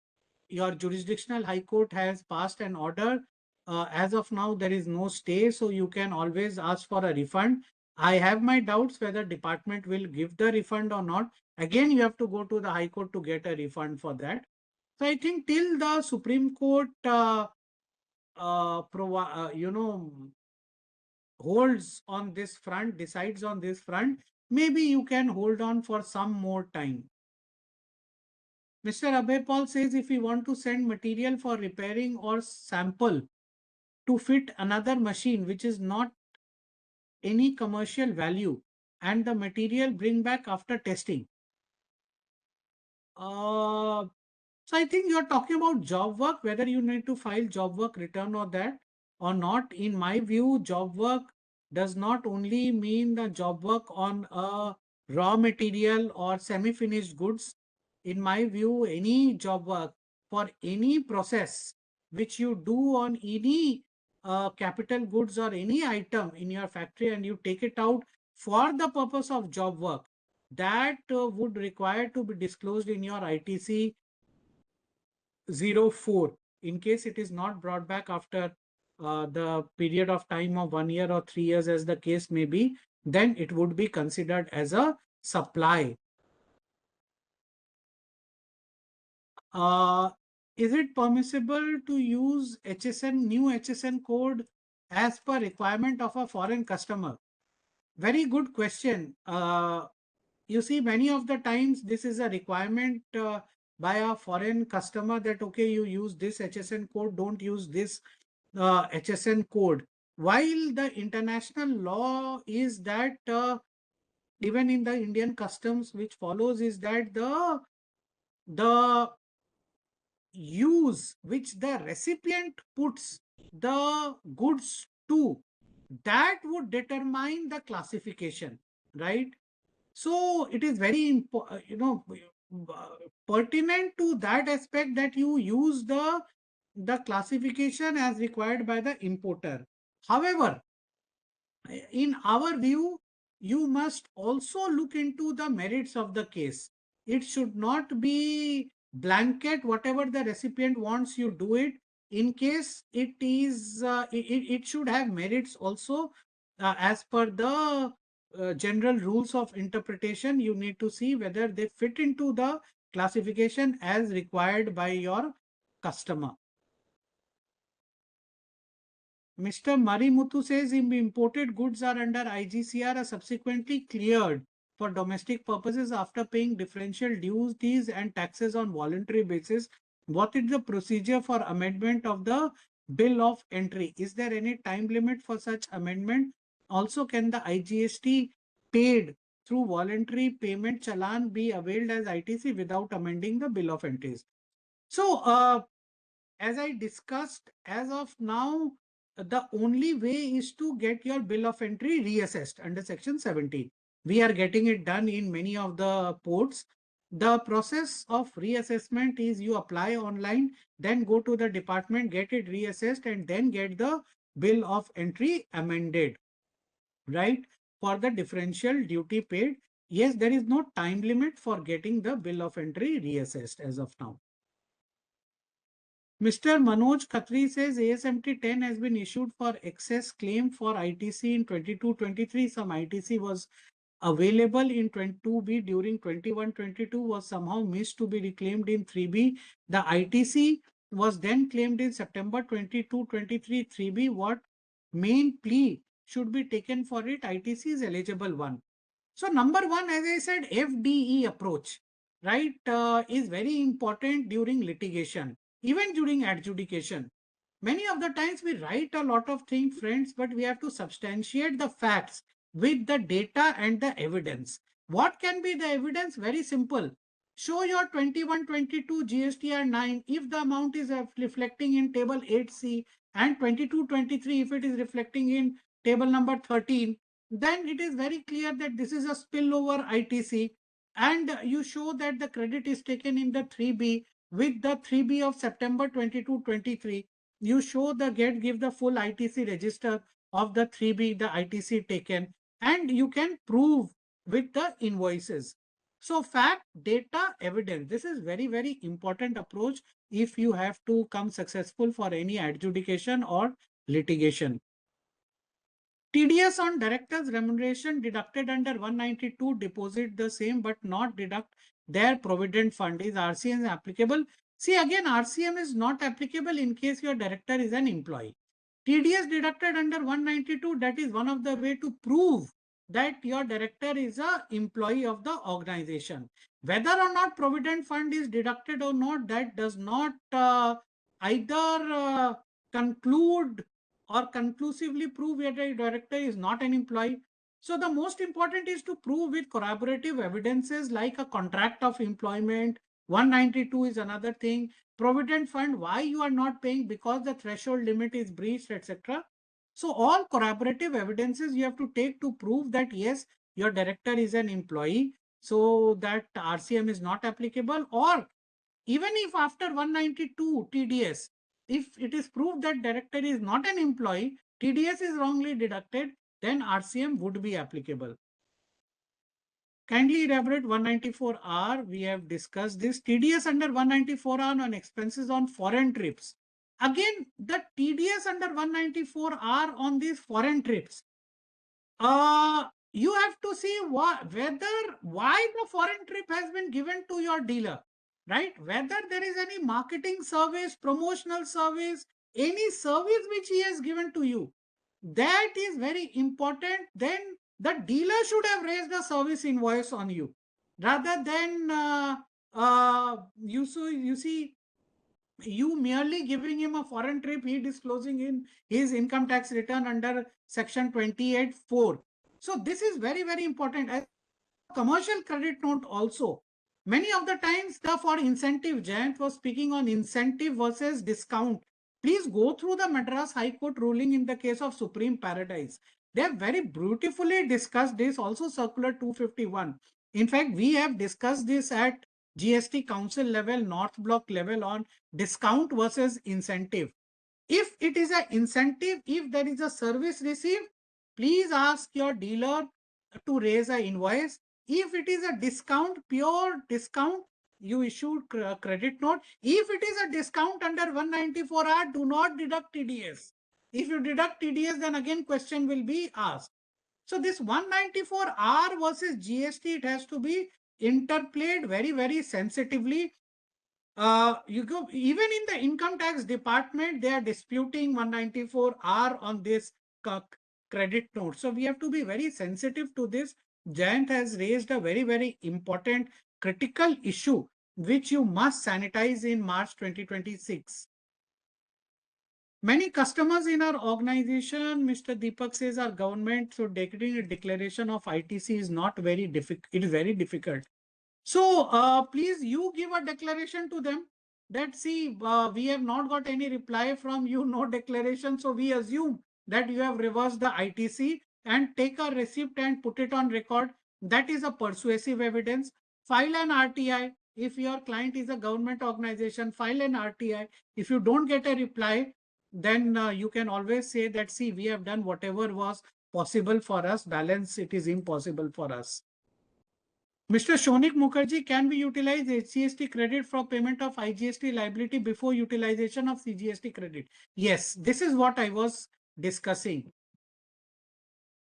jurisdictional high court has passed an order. As of now, there is no stay, so you can always ask for a refund. I have my doubts whether department will give the refund or not. Again, you have to go to the high court to get a refund for that. So I think till the Supreme Court, holds on this front, decides on this front, maybe you can hold on for some more time. Mr. Abhay Paul says if we want to send material for repairing or sample to fit another machine which is not any commercial value and the material bring back after testing. So I think you're talking about job work, whether you need to file job work return or that or not. In my view, job work does not only mean the job work on a raw material or semi-finished goods. In my view, any job work for any process which you do on any capital goods or any item in your factory and you take it out for the purpose of job work, that would require to be disclosed in your ITC 04. In case it is not brought back after the period of time of 1 year or 3 years, as the case may be, then it would be considered as a supply. Is it permissible to use new HSN code as per requirement of a foreign customer? Very good question. You see, many of the times this is a requirement by a foreign customer that, okay, you use this HSN code, don't use this HSN code. While the international law is that even in the Indian customs, which follows is that the use which the recipient puts the goods to, that would determine the classification, right? So it is very pertinent to that aspect that you use the classification as required by the importer. However, in our view, you must also look into the merits of the case. It should not be blanket, whatever the recipient wants, you do it. In case it is, it should have merits also as per the general rules of interpretation. You need to see whether they fit into the classification as required by your customer. Mr. Marimuthu says if imported goods are under IGCR are subsequently cleared for domestic purposes after paying differential duties and taxes on voluntary basis. What is the procedure for amendment of the bill of entry? Is there any time limit for such amendment? Also, can the IGST paid through voluntary payment challan be availed as ITC without amending the bill of entries? So, as I discussed, as of now, the only way is to get your bill of entry reassessed under section 17. We are getting it done in many of the ports. The process of reassessment is you apply online, then go to the department, get it reassessed, and then get the bill of entry amended, right? For the differential duty paid. Yes, there is no time limit for getting the bill of entry reassessed as of now. Mr. Manoj Khatri says ASMT 10 has been issued for excess claim for ITC in 22-23. Some ITC was available in 22B during 21-22 was somehow missed to be reclaimed in 3B. The ITC was then claimed in September 22-23 3B. What main plea should be taken for it? ITC is eligible one. So number one, as I said, FDE approach, right, is very important during litigation, even during adjudication. Many of the times we write a lot of things, friends, but we have to substantiate the facts with the data and the evidence. What can be the evidence? Very simple. Show your 21-22 GSTR 9 if the amount is reflecting in table 8C and 22-23 if it is reflecting in table number 13, then it is very clear that this is a spillover ITC, and you show that the credit is taken in the 3B with the 3B of September 22-23. You show the give the full ITC register of the 3B, the ITC taken, and you can prove with the invoices. So fact, data, evidence. This is very, very important approach if you have to come successful for any adjudication or litigation. TDS on directors' remuneration deducted under 192 deposit the same but not deduct their provident fund. Is RCM applicable? See, again, RCM is not applicable in case your director is an employee. TDS deducted under 192, that is one of the way to prove that your director is an employee of the organization. Whether or not provident fund is deducted or not, that does not either conclude or conclusively prove whether a director is not an employee. So the most important is to prove with corroborative evidences like a contract of employment. 192 is another thing. Provident fund, why you are not paying? Because the threshold limit is breached, etc. So all corroborative evidences you have to take to prove that yes, your director is an employee, so that RCM is not applicable. Or even if after 192 TDS, if it is proved that director is not an employee, TDS is wrongly deducted, then RCM would be applicable. Kindly elaborate 194R. We have discussed this. TDS under 194R on expenses on foreign trips. Again, the TDS under 194R on these foreign trips. You have to see why the foreign trip has been given to your dealer, right? Whether there is any marketing service, promotional service, any service which he has given to you, that is very important. Then the dealer should have raised a service invoice on you, rather than you see you merely giving him a foreign trip, he disclosing in his income tax return under section 28(4). So this is very, very important. As commercial credit note also, many of the times the for incentive, Jayant was speaking on incentive versus discount. Please go through the Madras High Court ruling in the case of Supreme Paradise. They have very beautifully discussed this, also circular 251. In fact, we have discussed this at GST Council level, North Block level on discount versus incentive. If it is an incentive, if there is a service received, please ask your dealer to raise an invoice. If it is a discount, pure discount, you issue credit note. If it is a discount under 194R, do not deduct TDS. If you deduct TDS, then again question will be asked. So this 194R versus GST, it has to be interplayed very, very sensitively. You go even in the income tax department, they are disputing 194R on this credit note. So we have to be very sensitive to this. Jayant has raised a very, very important critical issue which you must sanitize in March 2026. Many customers in our organization, Mr. Deepak says, our government, so getting a declaration of ITC is not very difficult. It is very difficult. So please, you give a declaration to them that, see, we have not got any reply from you, no declaration. So we assume that you have reversed the ITC and take a receipt and put it on record. That is a persuasive evidence. File an RTI. If your client is a government organization, file an RTI. If you don't get a reply, then you can always say that, see, we have done whatever was possible for us. Balance, it is impossible for us. Mr. Shonik Mukherjee, can we utilize HGST credit for payment of IGST liability before utilization of CGST credit? Yes, this is what I was discussing.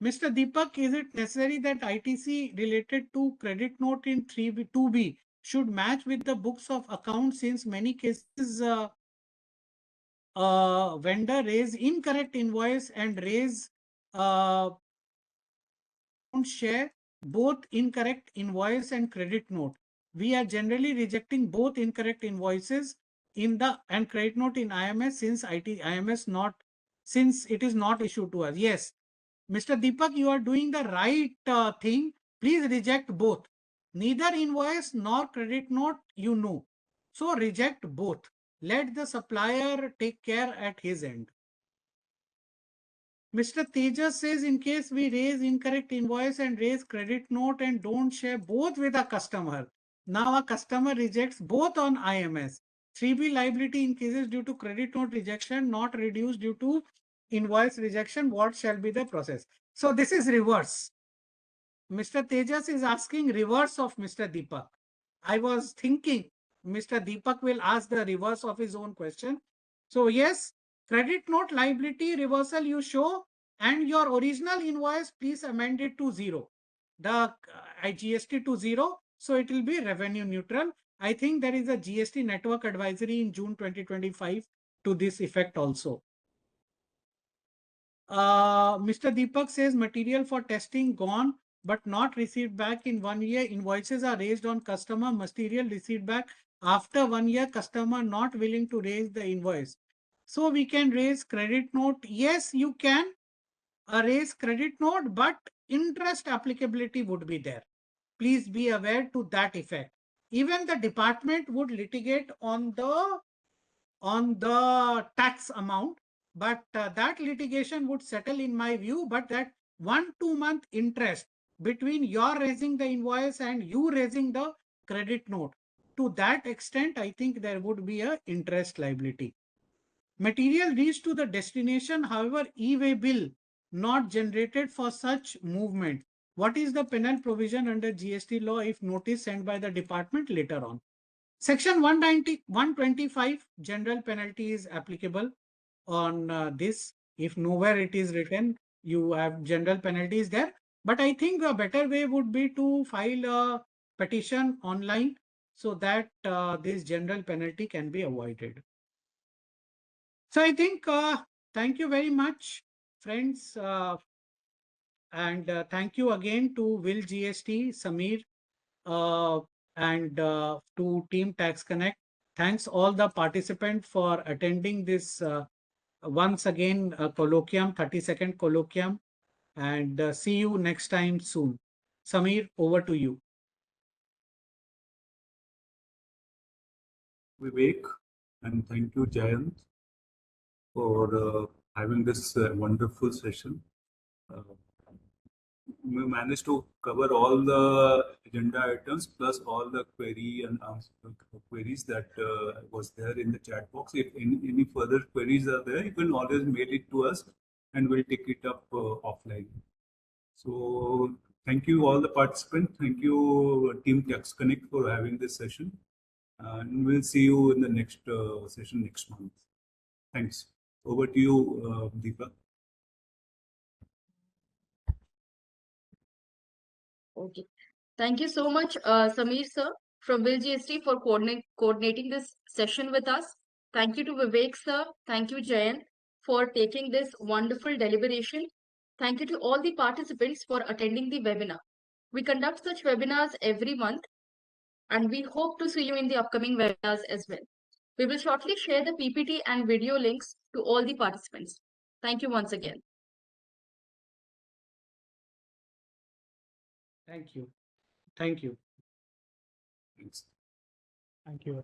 Mr. Deepak, is it necessary that ITC related to credit note in 2B should match with the books of accounts, since many cases vendor raise incorrect invoice and raise share both incorrect invoice and credit note. We are generally rejecting both incorrect invoices in the and credit note in IMS since it is not issued to us. Yes, Mr. Deepak, you are doing the right thing. Please reject both. Neither invoice nor credit note, you know. So reject both. Let the supplier take care at his end. Mr. Tcas says, in case we raise incorrect invoice and raise credit note and don't share both with a customer, now a customer rejects both on IMS. 3B liability in cases due to credit note rejection, not reduced due to invoice rejection, what shall be the process? So this is reverse. Mr. Tcas is asking reverse of Mr. Deepak. I was thinking Mr. Deepak will ask the reverse of his own question. So yes, credit note liability reversal you show, and your original invoice, please amend it to 0. The GST to 0. So it will be revenue neutral. I think there is a GST network advisory in June 2025 to this effect also. Mr. Deepak says material for testing gone but not received back in 1 year. Invoices are raised on customer, material received back after 1 year, customer not willing to raise the invoice. So we can raise credit note. Yes, you can raise credit note, but interest applicability would be there. Please be aware to that effect. Even the department would litigate on the tax amount, but that litigation would settle in my view, but that 1-2 month interest between your raising the invoice and you raising the credit note, to that extent, I think there would be a interest liability. Material reached to the destination, however, e-way bill not generated for such movement. What is the penal provision under GST law if notice sent by the department later on? Section 125 general penalty is applicable on this. If nowhere it is written, you have general penalties there. But I think a better way would be to file a petition online so that this general penalty can be avoided. So I think thank you very much, friends. And thank you again to VILGST, Samir, and to Team Tax Connect. Thanks all the participants for attending this once again colloquium, 32nd colloquium, and see you next time soon. Samir, over to you. Vivek, and thank you, Jayant, for having this wonderful session. We managed to cover all the agenda items plus all the query and answer queries that was there in the chat box. If any further queries are there, you can always mail it to us and we'll take it up offline. So thank you all the participants. Thank you Team Tax Connect for having this session. And we'll see you in the next session next month. Thanks. Over to you, Deepa. Okay. Thank you so much, Samir sir from VILGST for coordinating this session with us. Thank you to Vivek sir. Thank you, Jayant, for taking this wonderful deliberation. Thank you to all the participants for attending the webinar. We conduct such webinars every month, and we hope to see you in the upcoming webinars as well. We will shortly share the PPT and video links to all the participants. Thank you once again. Thank you. Thank you. Thanks. Thank you.